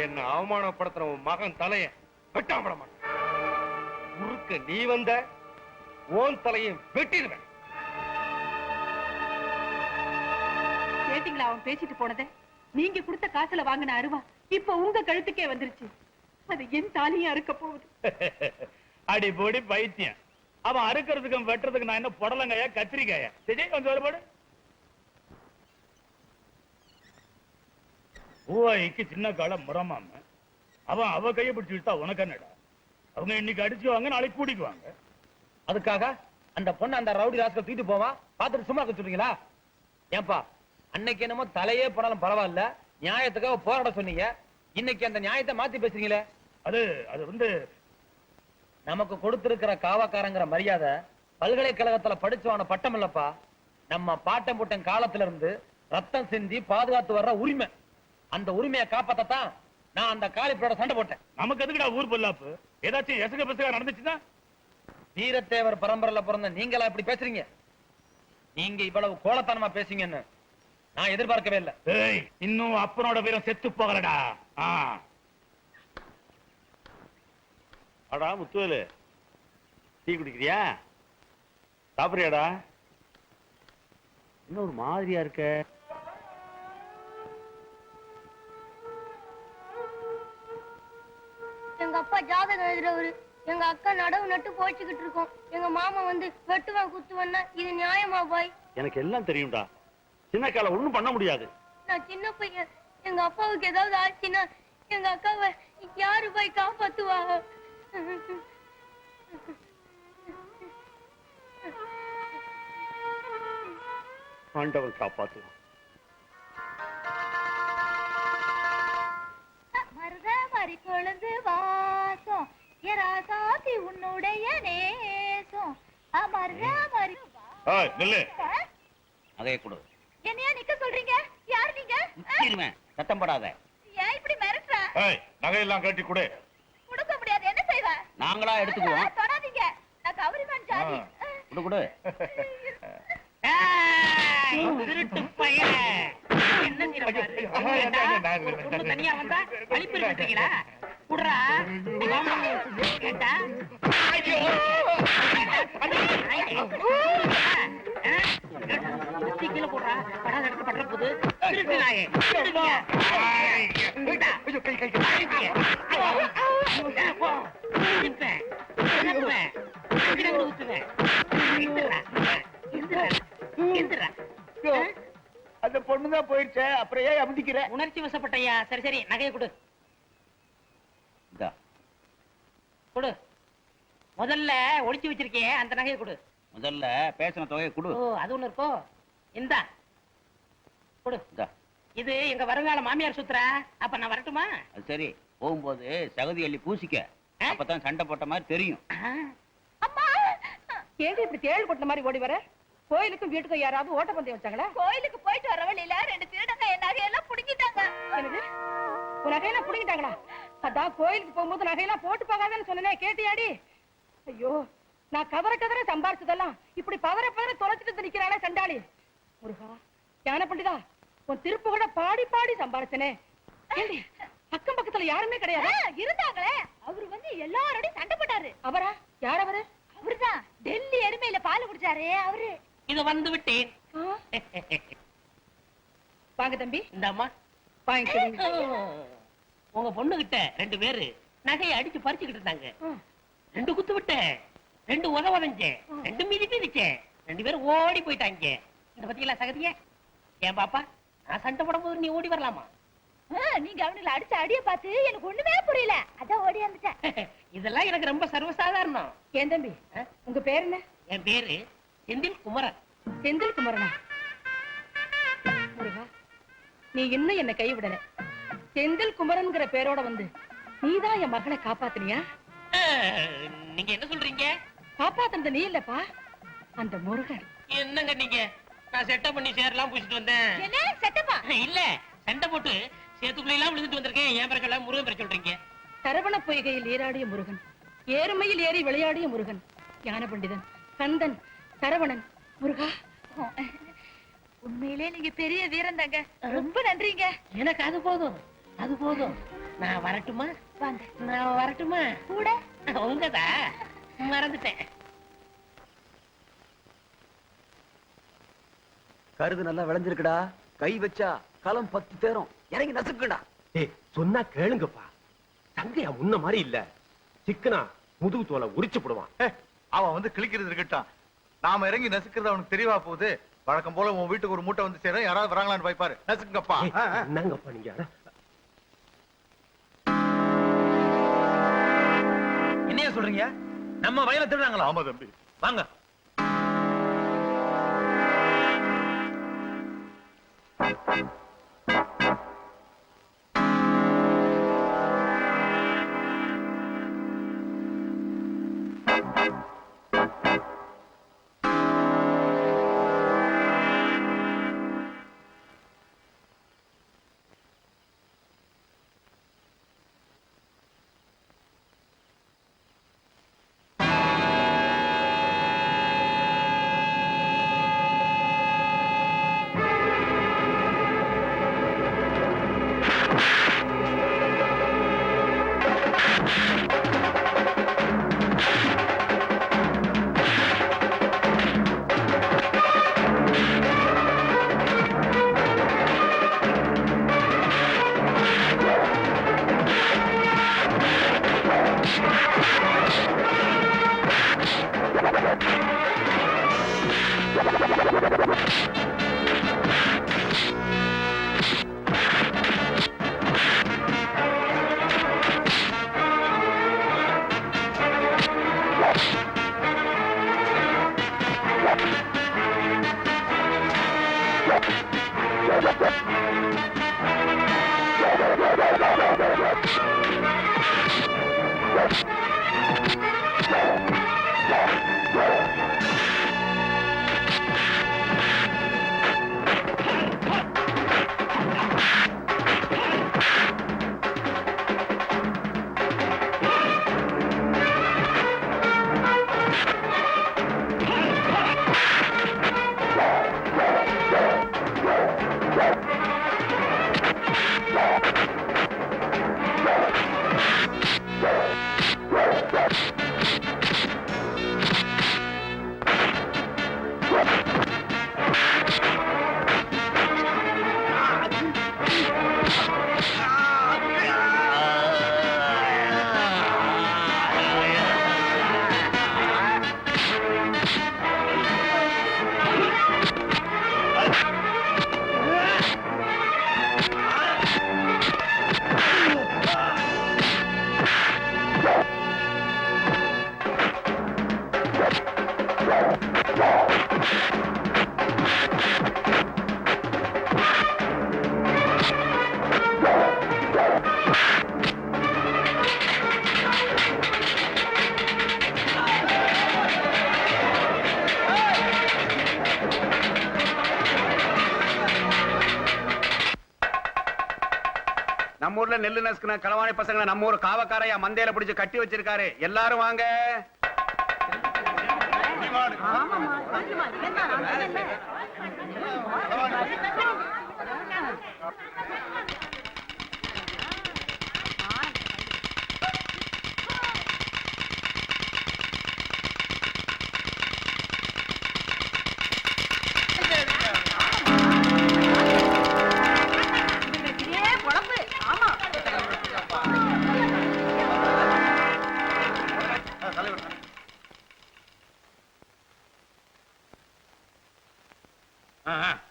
Speaker 5: என்ன அவமானப்படுத்துற உன் மகன் தலைய வெட்டாமட மாட்டான். குறுக்க நீ வந்த உன் தலையை வெட்டிடுவேன்.
Speaker 4: கேட்டீங்களா அவன் பேசிட்டு போனதை? நீங்க கொடுத்த காசுல வாங்கின அருவா இப்ப உங்க கழுத்துக்கே வந்துருச்சு. அது என் தாலியா அறுக்க போகுது.
Speaker 6: அடி போடி பைத்தியம். அவன் அறுக்கிறதுக்கும் வெட்டுறதுக்கு நான் என்ன புடலங்காயா கத்திரிக்காயா? சரி கொஞ்சம் ஒருபாடு. பூவாய்க்கு சின்ன கால முறமாம அவன் அவ கையை பிடிச்சு விட்டா உனக்கு என்னடா? அவங்க இன்னைக்கு அடிச்சுவாங்க, நாளைக்கு கூட்டிக்குவாங்க.
Speaker 2: அதுக்காக அந்த பொண்ணு அந்த ரவுடி ராஸ்கல் தூக்கிட்டு போவா பாத்துட்டு சும்மா இருக்க சொல்றீங்களா? ஏன்பா, அன்னைக்கு என்னமோ தலையே போனாலும் பரவாயில்ல நியாயத்துக்காக போராட சொன்னீங்க, இன்னைக்கு அந்த நியாயத்தை மாத்தி பேசுறீங்களே.
Speaker 6: அது அது வந்து
Speaker 2: நமக்கு கொடுத்திருக்கிற காவக்காரங்கிற மரியாதை பல்கலைக்கழகத்துல படிச்சவன பட்டம் இல்லப்பா. நம்ம பாட்டம் பூட்டம் காலத்துல இருந்து ரத்தம் சிந்தி பாதுகாத்து வர்ற உரிமை. அந்த உரிமையை காப்பாத்தான் நான் அந்த காலிப்பரோட சண்டை போட்டேன்.
Speaker 6: நமக்கு எதுக்குடா ஊர் பொல்லாப்பு? ஏதாச்சும் எசக பெசக நடந்துச்சுன்னா?
Speaker 2: வீரத்தேவர் பரம்பரையில பிறந்த நீங்களா இப்படி பேசுறீங்க? நீங்க இவ்வளவு கோலத்தனமா பேசுங்கன்னு நான் எதிர்பார்க்கவே இல்லை.
Speaker 6: ஏய், இன்னும் அப்பனோட வீரம் செத்து போகலடா.
Speaker 8: அடா முத்துவேலு, டீ குடிக்கிறியா? சாப்பிடுறியாடா? இன்னும் ஒரு மாதிரியா இருக்க.
Speaker 1: எங்க அப்பா ஜாதகம் எழுதுறவரு. எங்க அக்கா நடவு நட்டு போய்ச்சிக்கிட்டு இருக்கோம். எங்க மாமா வந்து வெட்டுவன் குத்துவன்னா இது நியாயமா பாய்?
Speaker 8: எனக்கு எல்லாம் தெரியும்டா. சின்ன கால ஒண்ணும் பண்ண முடியாது.
Speaker 1: நான் சின்ன பையன். எங்க அப்பாவுக்கு ஏதாவது ஆச்சுன்னா எங்க அக்காவை யாரு போய் காப்பாத்துவா?
Speaker 8: ஆண்டவன் காப்பாத்துவான்.
Speaker 3: மருதமரி கொழுந்து வாசம் எராசாதி உன்னுடைய நேசம் மருதமரி.
Speaker 8: நில்லு.
Speaker 7: நகையை கொடு.
Speaker 3: என்னையா நிக்க சொல்றீங்க? யார் நீங்க?
Speaker 7: நிச்சிருவேன். சத்தம் போடாத.
Speaker 3: ஏன் இப்படி மிரட்டுற?
Speaker 8: நகையெல்லாம் கட்டி கொடு.
Speaker 3: கொடுக்க முடியாது. என்ன செய்வ?
Speaker 7: நாங்களா எடுத்துக்குவோம்.
Speaker 3: தொடாதீங்க. நான் கவரிமான் ஜாதி.
Speaker 7: கொடு கொடு.
Speaker 9: திருட்டு பையன் என்ன தனியா வந்தா அழிப்பு இருக்கீங்களா? குடுறா கேட்டா கீழே போடுறா. படாத இடத்துல படுற போது திருட்டு நாயே.
Speaker 10: அந்த பொண்ணுதான் போயிடுச்சு. அப்புறம் ஏன் அமுதிக்கிற?
Speaker 9: உணர்ச்சி வசப்பட்டையா. சரி சரி நகையை கொடு. கொடு. முதல்ல ஒளிச்சு வச்சிருக்கே அந்த நகையை கொடு.
Speaker 7: முதல்ல பேசின தொகையை கொடு.
Speaker 9: ஓ அது ஒண்ணு இருக்கோ. இந்தா கொடு. இது எங்க வருங்கால மாமியார் சுத்துற. அப்ப நான் வரட்டுமா?
Speaker 7: அது சரி. போகும்போது சகதி அள்ளி பூசிக்க. அப்பதான் சண்டை போட்ட மாதிரி தெரியும்.
Speaker 4: ஏங்க இப்படி தேள் கொட்டின மாதிரி ஓடி வர? கோயிலுக்கும் வீட்டுக்கும் யாராவது ஓட்டப்பந்தயம் வச்சாங்களா?
Speaker 3: கோயிலுக்கு போயிட்டு வர வழியில 2 திருடங்க என் நகையெல்லாம் புடுங்கிட்டாங்க.
Speaker 4: என்னது? உன் நகையெல்லாம் புடுங்கிட்டாங்களா? அதான் கோயிலுக்கு போகும்போது நகையெல்லாம் போட்டு போகாதன்னு சொன்னனே, கேட்டியாடி? ஐயோ, நான் கதற கதற சம்பாரிச்சதெல்லாம் இப்படி பதற பதற தொலைச்சிட்டு நிக்கிறானே சண்டாளி. முருகா, ஞான பண்டிதா, உன் திருப்புகழ பாடி பாடி சம்பாரிச்சனே. ஏண்டி, அக்கம் பக்கத்துல யாருமே கிடையாது?
Speaker 3: இருந்தாங்களே. அவரு வந்து எல்லாரோடையும் சண்டை போட்டாரு.
Speaker 4: அவரா? யார் அவரு?
Speaker 3: அவருதான் டெல்லி எருமையில பால் குடிச்சாரு அவரு.
Speaker 9: இது வந்து விட்டேன்.
Speaker 4: வாங்க தம்பி.
Speaker 9: இந்தாம்மா
Speaker 4: வாங்கிக்கிறீங்க.
Speaker 9: உங்க பொண்ணு கிட்ட 2 பேரு நகையை அடிச்சு பறிச்சுக்கிட்டு இருந்தாங்க. 2 குத்து விட்டேன், 2 உதவதஞ்சேன், 2 மிதிச்சேன். 2 பேரும் ஓடி போயிட்டாங்க. இந்த பத்தியில சகதிய ஏன் பாப்பா, நான் சண்டை போடும் போது நீ ஓடி வரலாமா?
Speaker 3: நீங்க அவனுல அடிச்ச அடிய பார்த்து எனக்கு ஒண்ணுமே புரியல. அதான் ஓடி வந்துட்டேன்.
Speaker 9: இதெல்லாம் எனக்கு ரொம்ப சர்வசாதாரணம்.
Speaker 4: ஏன் தம்பி, உங்க பேர் என்ன?
Speaker 9: என் பேரு செந்தில் குமரன்.
Speaker 4: செந்தில் குமரனா? முருகா, நீ இன்னும் என்ன கைவிடல. செந்தில் குமரன்ங்கிற பேரோட வந்து நீதான் என் மகனை காப்பாத்தினியா?
Speaker 9: நீங்க என்ன சொல்றீங்க?
Speaker 4: காப்பாத்துனது நீ இல்லப்பா, அந்த முருகன்.
Speaker 9: என்னங்க நீங்க? நான் செட்டப் பண்ணி சேரலாம் பூசிட்டு வந்தேன்.
Speaker 3: என்ன செட்டப்பா?
Speaker 9: இல்ல, சண்டை போட்டு சேத்துக்குள்ள எல்லாம் விழுந்துட்டு வந்திருக்கேன். ஏன் பிறகு முருகன் பேர சொல்றீங்க?
Speaker 4: சரவண பொய்கையில் நீராடிய முருகன், ஏறுமையில் ஏறி விளையாடிய முருகன், ஞான பண்டிதன், கந்தன், சரவணன், முருகா.
Speaker 3: உண்மையிலே நீங்க பெரிய வீரன் தாங்க. ரொம்ப நன்றிங்க.
Speaker 9: எனக்கு அது போதும், அது போதும். நான் வரட்டுமா?
Speaker 3: வாங்க.
Speaker 9: நான் வரட்டுமா?
Speaker 3: கூட
Speaker 9: உங்கதா மறந்துட்டேன்.
Speaker 7: கருது நல்லா விளைஞ்சிருக்குடா. கை வச்சா களம் 10 தேரும். இறங்கி நசுக்குடா.
Speaker 12: சொன்னா கேளுங்கப்பா. தங்கையா முன்ன மாதிரி இல்ல. சிக்கனா முதுகு தோலை உரிச்சு போடுவான்.
Speaker 10: அவன் வந்து கிழிக்கிறது இருக்கட்டும், நாம இறங்கி நசுக்கிறது அவனுக்கு தெரியவா போகுது. வழக்கம் போல உன் வீட்டுக்கு ஒரு மூட்டை வந்து சேரும். யாராவது வராங்களான்னு பாய்ப்பாரு. நசுக்குங்கப்பா.
Speaker 12: என்னங்கப்பா நீங்க?
Speaker 2: என்னையா சொல்றீங்க? நம்ம வயல திருடாங்களா?
Speaker 10: ஆமா தம்பி.
Speaker 2: வாங்க.
Speaker 7: நம்ம ஊர்ல நெல்லு நசுக்குன களவாணி பசங்களை நம்ம ஊர் காவக்காரையா மந்தையில பிடிச்சு கட்டி வச்சிருக்காரு. எல்லாரும் வாங்க.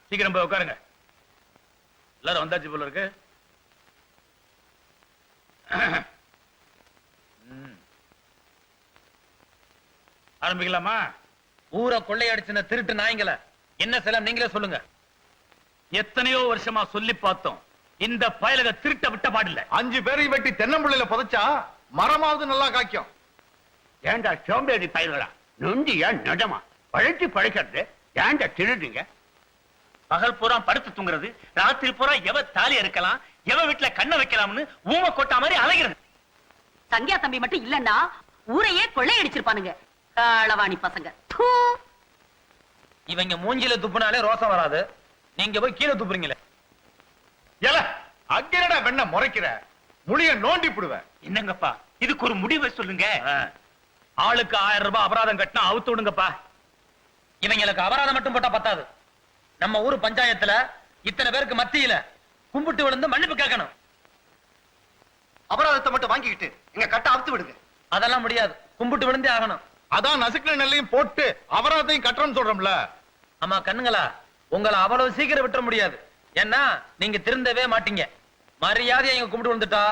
Speaker 6: சீக்கிரம் போய் உட்காருங்க. எல்லாரும் வந்தாச்சு போல இருக்கு. ஆரம்பிக்கலாமா?
Speaker 2: ஊரை கொள்ளையடிச்சின திருட்டு நாய்ங்கள என்ன செலம் நீங்களே சொல்லுங்க.
Speaker 6: எத்தனையோ வருஷமா சொல்லி பார்த்தோம், இந்த பயலக திருட்ட விட்ட பாடில்ல.
Speaker 10: 5 பேரையும் வெட்டி தென்னம்பிள்ளையில புதைச்சா மரமாவது நல்லா காய்க்கும்.
Speaker 7: ஏண்டா சோம்பேறி பயல்களா, நொண்டியா நடமா பழைச்சு பழைக்கிறது? ஏண்டா திருடுங்க?
Speaker 8: பகல் பூரா படுத்து தூங்குறது, ராத்திரி பூரா எவ தாலி இருக்கலாம், எவ வீட்டுல கண்ண வைக்கலாம்னு ஊமை கொட்டா மாதிரி அலைகிறது.
Speaker 4: சங்கியா தம்பி மட்டும் இல்லன்னா ஊரையே கொள்ளையடிச்சிருப்பானுங்க களவாணி பசங்க.
Speaker 2: இவங்க மூஞ்சில துப்புனாலே ரோசம் வராது, நீங்க போய் கீழே துப்புறீங்களே.
Speaker 10: ஏல அங்கேடா வெண்ண முறைக்கிற, முழிய நோண்டி புடுவேன்.
Speaker 8: என்னங்கப்பா இதுக்கு ஒரு முடிவை சொல்லுங்க.
Speaker 6: ஆளுக்கு 1000 ரூபாய் அபராதம் கட்டினா அவுத்து விடுங்கப்பா.
Speaker 2: இவங்களுக்கு அபராதம் மட்டும் போட்டா பத்தாது. நம்ம ஊர் பஞ்சாயத்துல இத்தனை பேருக்கு மத்தியில கும்பிட்டு விழுந்து மன்னிப்பு கேட்கணும்.
Speaker 8: அபராதத்தை மட்டும் வாங்கிக்கிட்டு எங்க கட்ட அவுத்து விடுங்க.
Speaker 2: அதெல்லாம் முடியாது, கும்பிட்டு விழுந்தே ஆகணும்.
Speaker 10: அதான் நசுக்கிற நெல்லையும் போட்டு அபராதையும் கட்டணும்னு சொல்றோம்ல.
Speaker 2: ஆமா கண்ணுங்களா, உங்களை அவ்வளவு சீக்கிரம் விட்டுற முடியாது. ஏன்னா நீங்க திருந்தவே மாட்டீங்க. மரியாதையை இங்க கும்பிட்டு விழுந்துட்டா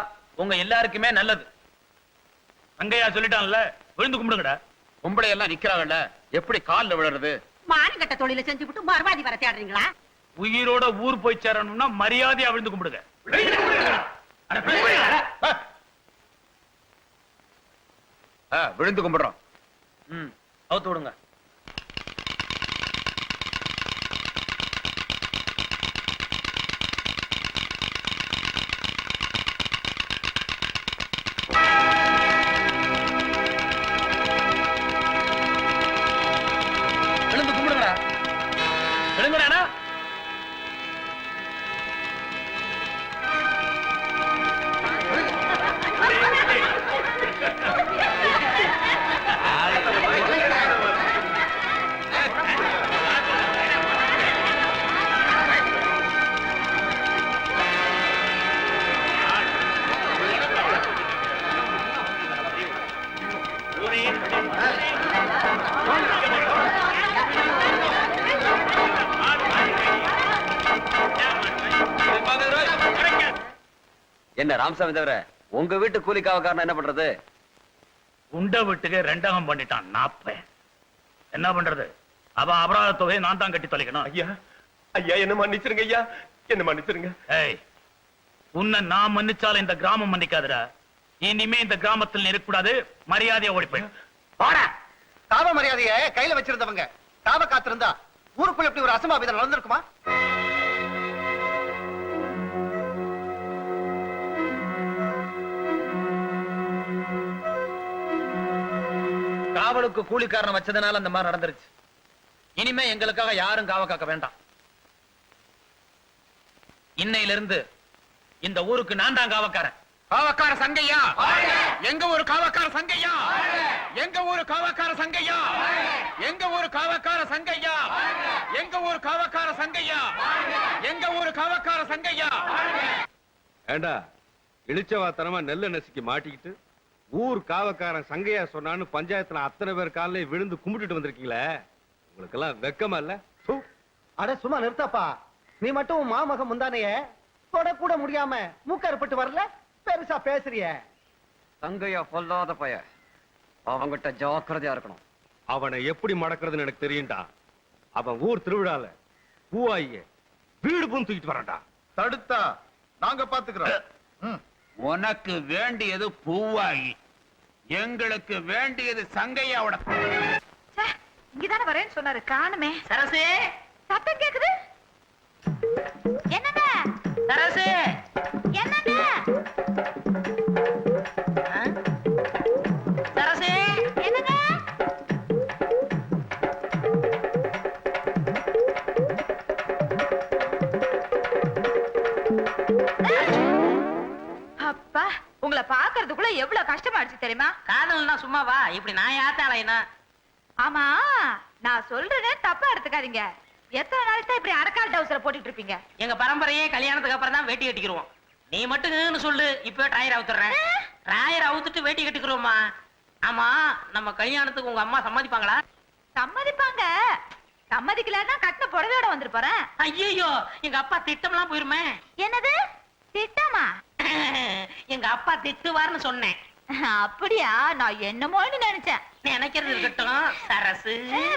Speaker 2: உங்க எல்லாருக்குமே நல்லது.
Speaker 6: அங்கயா சொல்லிட்டான்ல, விழுந்து கும்பிடுங்கடா.
Speaker 7: பொம்பளை எல்லாம் நிக்கிறாங்கல்ல, எப்படி கால்ல விழுறது?
Speaker 11: மானங்கட்ட தொழில செஞ்சுவிட்டு மறுவாதி வர தேடுறீங்களா?
Speaker 6: உயிரோட ஊர் போய் சேரணும்னா மரியாதையா விழுந்து கும்பிடுங்க.
Speaker 7: விழுந்து கும்பிடுறோம்.
Speaker 2: அவுத்து விடுங்க. விழுந்து கும்பிடுங்கடா. விழுங்கடா.
Speaker 7: என்ன ராமசாமி தவிர உங்க வீட்டு கூலிக்காவக்காரன் என்ன பண்றது?
Speaker 6: உண்ட வீட்டுக்கு 2 பண்ணிட்டான் நாப்ப. என்ன பண்றது? அவன் அபராத தொகையை நான் தான் கட்டி தொலைக்கணும்.
Speaker 12: ஐயா ஐயா என்ன மன்னிச்சிருங்க ஐயா, என்ன மன்னிச்சிருங்க.
Speaker 6: ஏய், உன்னை நான் மன்னிச்சாலும் இந்த கிராமம் மன்னிக்காதுடா. இனிமே இந்த கிராமத்தில் இருக்கக்கூடாது, மரியாதையா ஓடி போய்
Speaker 8: போடா. காவ மரியாதைய கையில வச்சிருந்தவங்க காவ காத்திருந்தா ஊருக்குள்ள எப்படி ஒரு அசம்பாவிதம் நடந்திருக்குமா?
Speaker 2: காவலுக்கு கூலிக்காரன் வச்சதுனால அந்த மாதிரி நடந்துருச்சு. இனிமே எங்களுக்காக யாரும் காவ காக்க வேண்டாம். இன்னையிலிருந்து இந்த ஊருக்கு நான் தான் காவக்காரன்.
Speaker 7: காவக்கார சங்கையா, எங்க ஊரு காவக்கார சங்கையா, எங்க ஊரு காவக்கார சங்கையா, எங்க ஊரு காவக்கார சங்கையா, எங்க ஊரு காவக்கார சங்கையா, எங்க ஊரு காவக்கார சங்கையா.
Speaker 13: ஏண்டா இழிச்சவாத்தனமா நெல்ல நசுக்கி மாட்டிக்கிட்டு ஊர் காவக்காரன் சங்கையா சொன்னான்னு பஞ்சாயத்துல அத்தனை பேர் காலையில விழுந்து கும்பிட்டுட்டு வந்திருக்கீங்களே, உங்களுக்கு எல்லாம் வெக்கமா இல்ல?
Speaker 8: அட சும்மா நிறுத்தப்பா. நீ மட்டும் மாமக முந்தானைய தொட கூட முடியாம மூக்கறுப்பட்டு வரல, பெருசா பேசுறிய.
Speaker 7: சங்கையா பொல்லாத பய, அவங்கிட்ட ஜாக்கிரதையா இருக்கணும்.
Speaker 13: அவனை எப்படி மடக்கிறதுன்னு எனக்கு தெரியும்டா. அவன் ஊர் திருவிழால பூவாயிய வீடு பூந்து தூக்கிட்டு வரான்டா.
Speaker 10: தடுத்தா நாங்க பாத்துக்கிறோம்.
Speaker 7: உனக்கு வேண்டியது பூவாயி, எங்களுக்கு வேண்டியது சங்கையாவோட.
Speaker 4: இங்கதானே வரேன்னு சொன்னாரு, காணுமே.
Speaker 9: சரசு,
Speaker 4: சத்தம் கேக்குது. என்னங்க
Speaker 9: சரசு,
Speaker 4: என்னங்க
Speaker 9: சரசு,
Speaker 4: என்னங்க அப்பா, உங்களை பாக்குறதுக்குள்ள எவ்வளவு கஷ்டமாயிடுச்சு தெரியுமா?
Speaker 9: காதல்னா சும்மாவா? இப்படி நான் யாத்தாளைனா?
Speaker 4: ஆமா, நான் சொல்றேனே தப்பா எடுத்துக்காதீங்க. எத்தனை நாளைக்கு தான் இப்படி அரக்கால் டவுசரை போட்டுட்டு இருப்பீங்க?
Speaker 9: எங்க பரம்பரையே கல்யாணத்துக்கு அப்புறம் தான் வேட்டி கட்டிக்கிறோம். நீ மட்டும் சொல்லு, இப்ப டயர் அவுத்துறேன். டயர் அவுத்துட்டு வேட்டி கட்டிக்கிறோமா? ஆமா, நம்ம கல்யாணத்துக்கு உங்க அம்மா சம்மதிப்பாங்களா?
Speaker 4: சம்மதிப்பாங்க. சம்மதிக்கலன்னா கட்டின புடவையோட வந்து போறேன்.
Speaker 9: ஐயோ, எங்க அப்பா திட்டம்லாம் போயிருமே.
Speaker 4: என்னது திட்டமா?
Speaker 9: எங்க அப்பா திட்டுவார்னு சொன்னேன்.
Speaker 4: அப்படியா? நான் என்னமோன்னு நினைச்சேன்.
Speaker 9: நினைக்கிறது இருக்கட்டும் சரசு.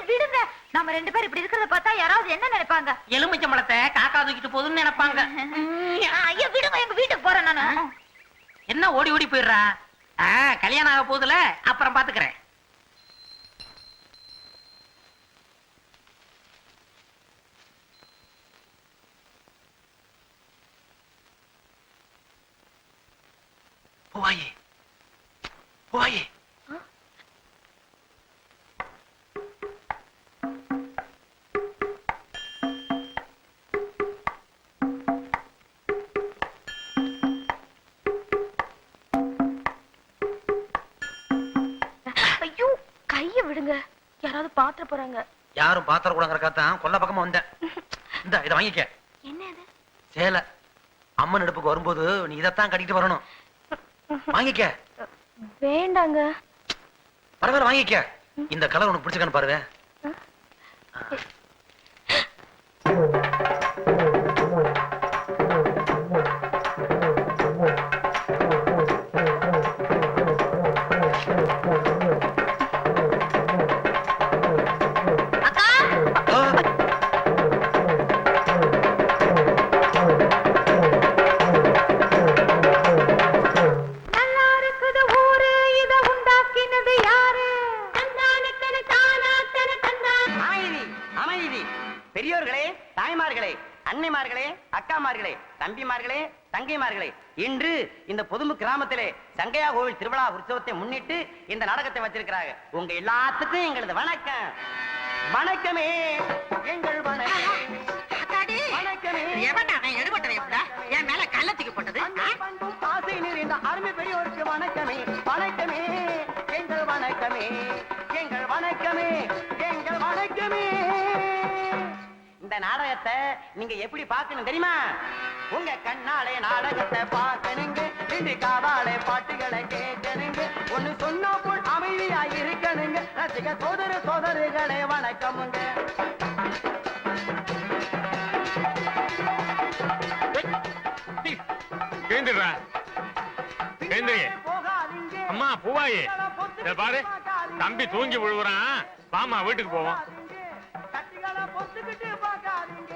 Speaker 4: விடுங்க, நம்ம ரெண்டு பேரும் இப்படி இருக்கிறத பார்த்தா யாராவது என்ன நினைப்பாங்க?
Speaker 9: எலுமிச்சம்பழத்தை காக்கா தூக்கிட்டு போகுதுன்னு நினைப்பாங்க.
Speaker 4: ஐயா விடுங்க, எங்க வீட்டுக்கு போறேன் நானு.
Speaker 9: என்ன ஓடி ஓடி போயிடுறா? கல்யாணம் ஆக போகுதுல, அப்புறம் பாத்துக்கிறேன். போவாயே போவாயே.
Speaker 3: ஐயோ, கைய விடுங்க, யாராவது பாத்துற போறாங்க.
Speaker 2: யாரும் பாத்திர கூடங்கறக்காத்தான் கொல்ல பக்கமா வந்தேன். இந்த இதை வாங்கிக்க.
Speaker 3: என்ன இது?
Speaker 2: சேலை அம்மன் எடுப்புக்கு வரும்போது நீ இதைத்தான் கட்டிட்டு வரணும். வாங்கிக்க.
Speaker 3: வேண்டாங்க.
Speaker 2: பரவாயில்ல, வாங்கிக்க. இந்த கலர் உனக்கு பிடிச்சிருக்கான்னு பாருங்க.
Speaker 4: நல்லா இருக்குது ஊரு, இத உண்டாக்கினது யாரு?
Speaker 9: அமைதி அமைதி. பெரியோர்களே, தாய்மார்களே, அன்னைமார்களே, அக்காமார்களே, தம்பிமார்களே, தங்கைமார்களே, இன்று இந்த பொதுமு கிராமத்திலே சங்கையா கோவில் திருவிழா உற்சவத்தை முன்னிட்டு இந்த நாடகத்தை வச்சிருக்கிறாங்க. உங்க எல்லாத்துக்கும் எங்களது வணக்கம். வணக்கமே எங்கள் வணக்கம். வணக்கமே.
Speaker 11: என் மேல கள்ளத்துக்கு போட்டது.
Speaker 9: ஆசை நிறைந்த அருமை பெரியோருக்கு வணக்கமே. வணக்கமே எங்கள் வணக்கமே. எங்கள் வணக்கமே. எங்கள் வணக்கமே. இந்த நாடகத்தை நீங்க எப்படி பார்க்கணும் தெரியுமா? உங்க கண்ணாலே நாடகத்தை பார்க்கணுங்க, ரெண்டு காதாலே பாட்டுகளை கேட்கணுங்க, ஒண்ணு சொன்னா போல் அமைதியா இருக்கணுங்க. ரசிக சோதர சோதரிகளே வணக்கமுங்க.
Speaker 6: அம்மா பூவாயி, பாரு தம்பி தூங்கி விழுவுறான். வாமா வீட்டுக்கு போவோம்.
Speaker 9: கட்டிகளை பொத்துக்கிட்டு பார்க்காதீங்க,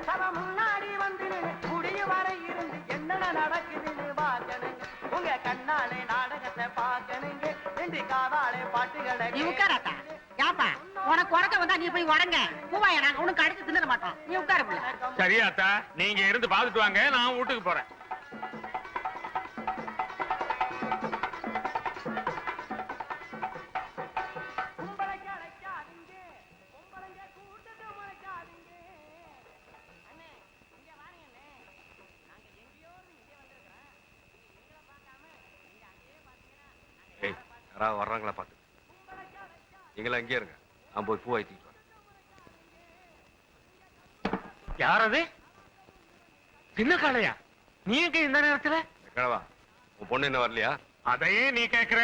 Speaker 9: சபை முன்னாடி வந்து முடிய வரை இருந்து என்ன நடக்குதுன்னு பார்க்கணுங்க. உங்க கண்ணாலே நாடகத்தை பார்க்கணுங்க, ரெண்டு காதாலே பாட்டுகளை.
Speaker 11: நீ உட்காராத்தா. ஏப்பா, உனக்கு உறக்க வந்தா நீ போய் உடங்க. பூவாய நாங்க உனக்கு அடுத்து தின்ன மாட்டோம். நீ உட்கார பிள்ளை.
Speaker 6: சரியாத்தா, நீங்க இருந்து பாத்துட்டு வாங்க, நான் வீட்டுக்கு போறேன்.
Speaker 13: யாராவது வர்றாங்களா பாத்து. நீங்களா அங்கேயே இருங்க, நான் போய் பூ வைத்திட்டு வரேன்.
Speaker 6: யாரது? சின்ன காளையா? நீ எங்க இந்த நேரத்துல?
Speaker 13: கிழவா, உன் பொண்ணு என்ன வரலையா?
Speaker 6: அதையே நீ கேக்குற?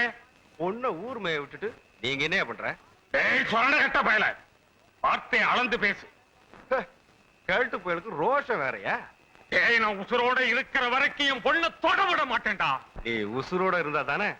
Speaker 13: பொண்ணை ஊர் மேய விட்டுட்டு நீங்க என்ன பண்ற?
Speaker 6: சொன்ன கட்ட பயல, வார்த்தை அளந்து பேசு.
Speaker 13: கேட்டு போயிருக்கு ரோஷம் வேறையா?
Speaker 6: நான் உசுரோட இருக்கிற வரைக்கும் என் பொண்ணை தொட விட மாட்டேன்டா.
Speaker 13: நீ உசுரோட இருந்தா தானே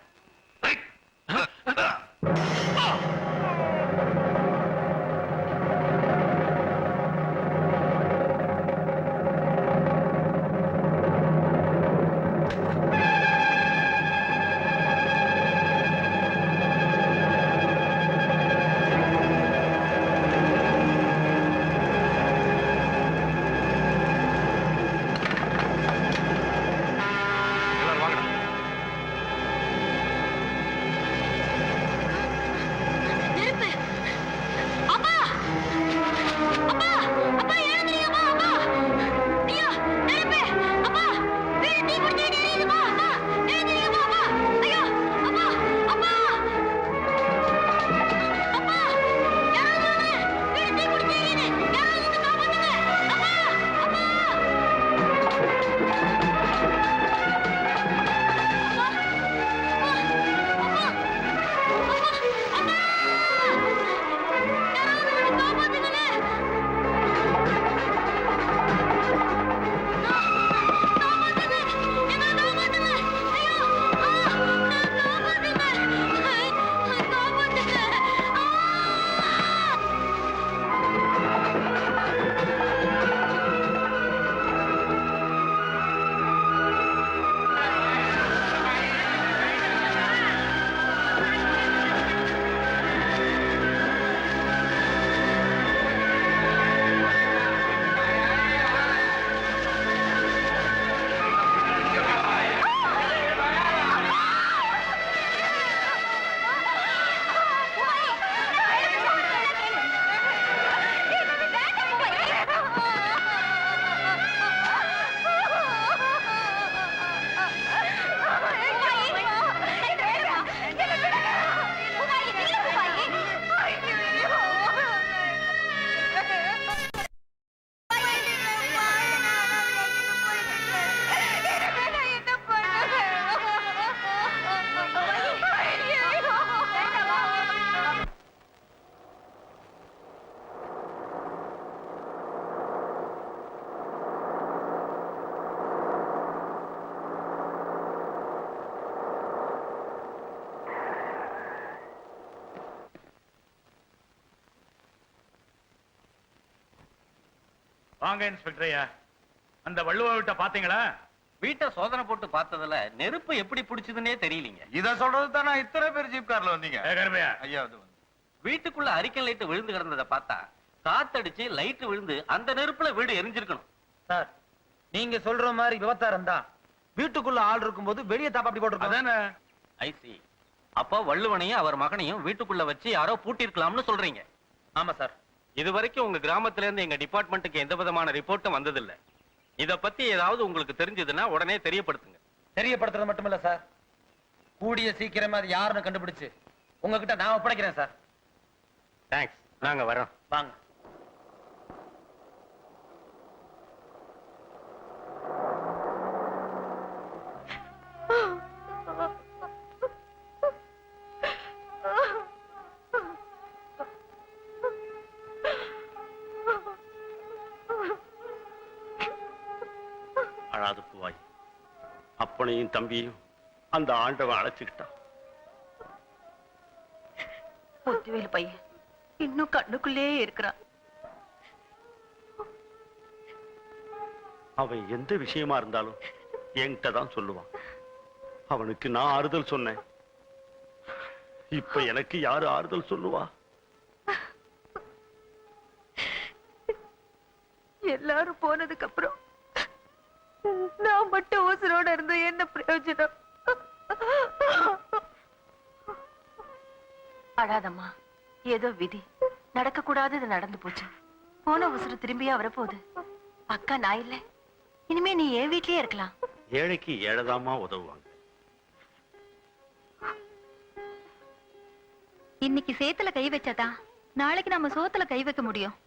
Speaker 6: வாங்க இன்ஸ்பெக்டரையா. அந்த வள்ளுவ வீட்டை பாத்தீங்களா?
Speaker 14: வீட்டை சோதனை போட்டு பார்த்ததுல நெருப்பு எப்படி பிடிச்சதுன்னே தெரியலீங்க.
Speaker 10: இத சொல்றது தானே இத்தனை பேர் ஜீப் கார்ல வந்தீங்க.
Speaker 6: கருமையா,
Speaker 10: ஐயா அது வந்து
Speaker 14: வீட்டுக்குள்ள அரிக்கன் லைட் விழுந்து கிடந்ததை பார்த்தா காத்தடிச்சு லைட் விழுந்து அந்த நெருப்புல வீடு எரிஞ்சிருக்கணும்.
Speaker 2: சார், நீங்க சொல்ற மாதிரி விபத்தாரம் தான். வீட்டுக்குள்ள ஆள் இருக்கும்போது வெளியே தாப்பா அப்படி போட்டுருக்கோம்.
Speaker 6: அதானே.
Speaker 14: ஐசி. அப்போ வள்ளுவனையும் அவர் மகனையும் வீட்டுக்குள்ள வச்சு யாரோ பூட்டிருக்கலாம்னு சொல்றீங்க.
Speaker 2: ஆமா சார்.
Speaker 14: இது வரைக்கும் உங்க கிராமத்துல இருந்து எங்க டிபார்ட்மெண்ட்டுக்கு எந்த விதமான ரிப்போர்ட்டும் வந்ததில்ல. இத பத்தி ஏதாவது உங்களுக்கு தெரிஞ்சதுன்னா உடனே தெரியப்படுத்துங்க.
Speaker 2: தெரியப்படுத்துறது மட்டும் இல்ல சார், கூடிய சீக்கிரமா அது யாருன்னு கண்டுபிடிச்சு உங்ககிட்ட நான் ஒப்படைக்கிறேன் சார்.
Speaker 14: தேங்க்ஸ். நாங்க வரோம்.
Speaker 2: வாங்க.
Speaker 6: அழாது பூவாய். அப்பனையும் தம்பியும் அந்த ஆண்டவன் அழைச்சுக்கிட்டான்.
Speaker 3: முத்துவேலு பையன் இன்னும் கண்ணுக்குள்ளே இருக்கிறான்.
Speaker 6: அவன் எந்த விஷயமா இருந்தாலும் என்கிட்ட தான் சொல்லுவான். அவனுக்கு நான் ஆறுதல் சொன்னேன். இப்ப எனக்கு யாரு ஆறுதல் சொல்லுவா?
Speaker 3: எல்லாரும் போனதுக்கு அப்புறம் நான் மட்டும் உசுரோட இருந்து என்ன பிரயோஜனம்? அழாதம்மா, ஏதோ விதி. நடக்க கூடாதது நடந்து போச்சு. போன உசுறு திரும்பியா வரப்போகுது. அக்கா நான் இல்ல, இனிமே நீ என் வீட்லயே இருக்கலாம்.
Speaker 6: ஏழைக்கு ஏழைதாமா உதவுவாங்க.
Speaker 3: இன்னைக்கு சேத்துல கை வச்சாதான் நாளைக்கு நம்ம சோத்துல கை வைக்க முடியும்.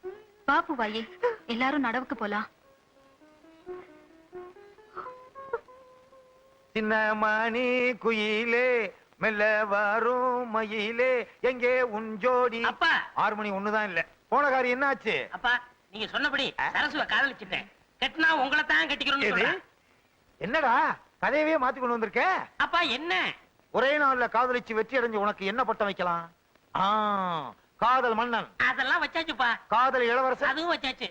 Speaker 3: பாப்பு வாயே, எல்லாரும் நடவுக்கு போலாம்.
Speaker 8: சின்ன மணி குயிலே மெல்ல வரும் மயிலே எங்கே உன் ஜோடி.
Speaker 9: அப்பா
Speaker 8: 6 மணி ஒண்ணுதான் இல்ல. போன காரியம் என்னாச்சு?
Speaker 9: அப்பா, நீங்க சொன்னபடி சரசுவ காதலிச்சிட்டேன். கட்டினா உங்களை தான் கட்டிக்கிறோம்னு சொல்றேன்.
Speaker 8: என்னடா கதையவே மாத்தி கொண்டு வந்திருக்க?
Speaker 9: அப்பா என்ன?
Speaker 8: ஒரே நாள்ல காதலிச்சு வெற்றி அடைஞ்சு உனக்கு என்ன பட்டம் வைக்கலாம்? காதல் மன்னன்.
Speaker 9: அதெல்லாம் வச்சாச்சுப்பா.
Speaker 8: காதல் இளவரசன்.
Speaker 9: அதுவும் வச்சாச்சு.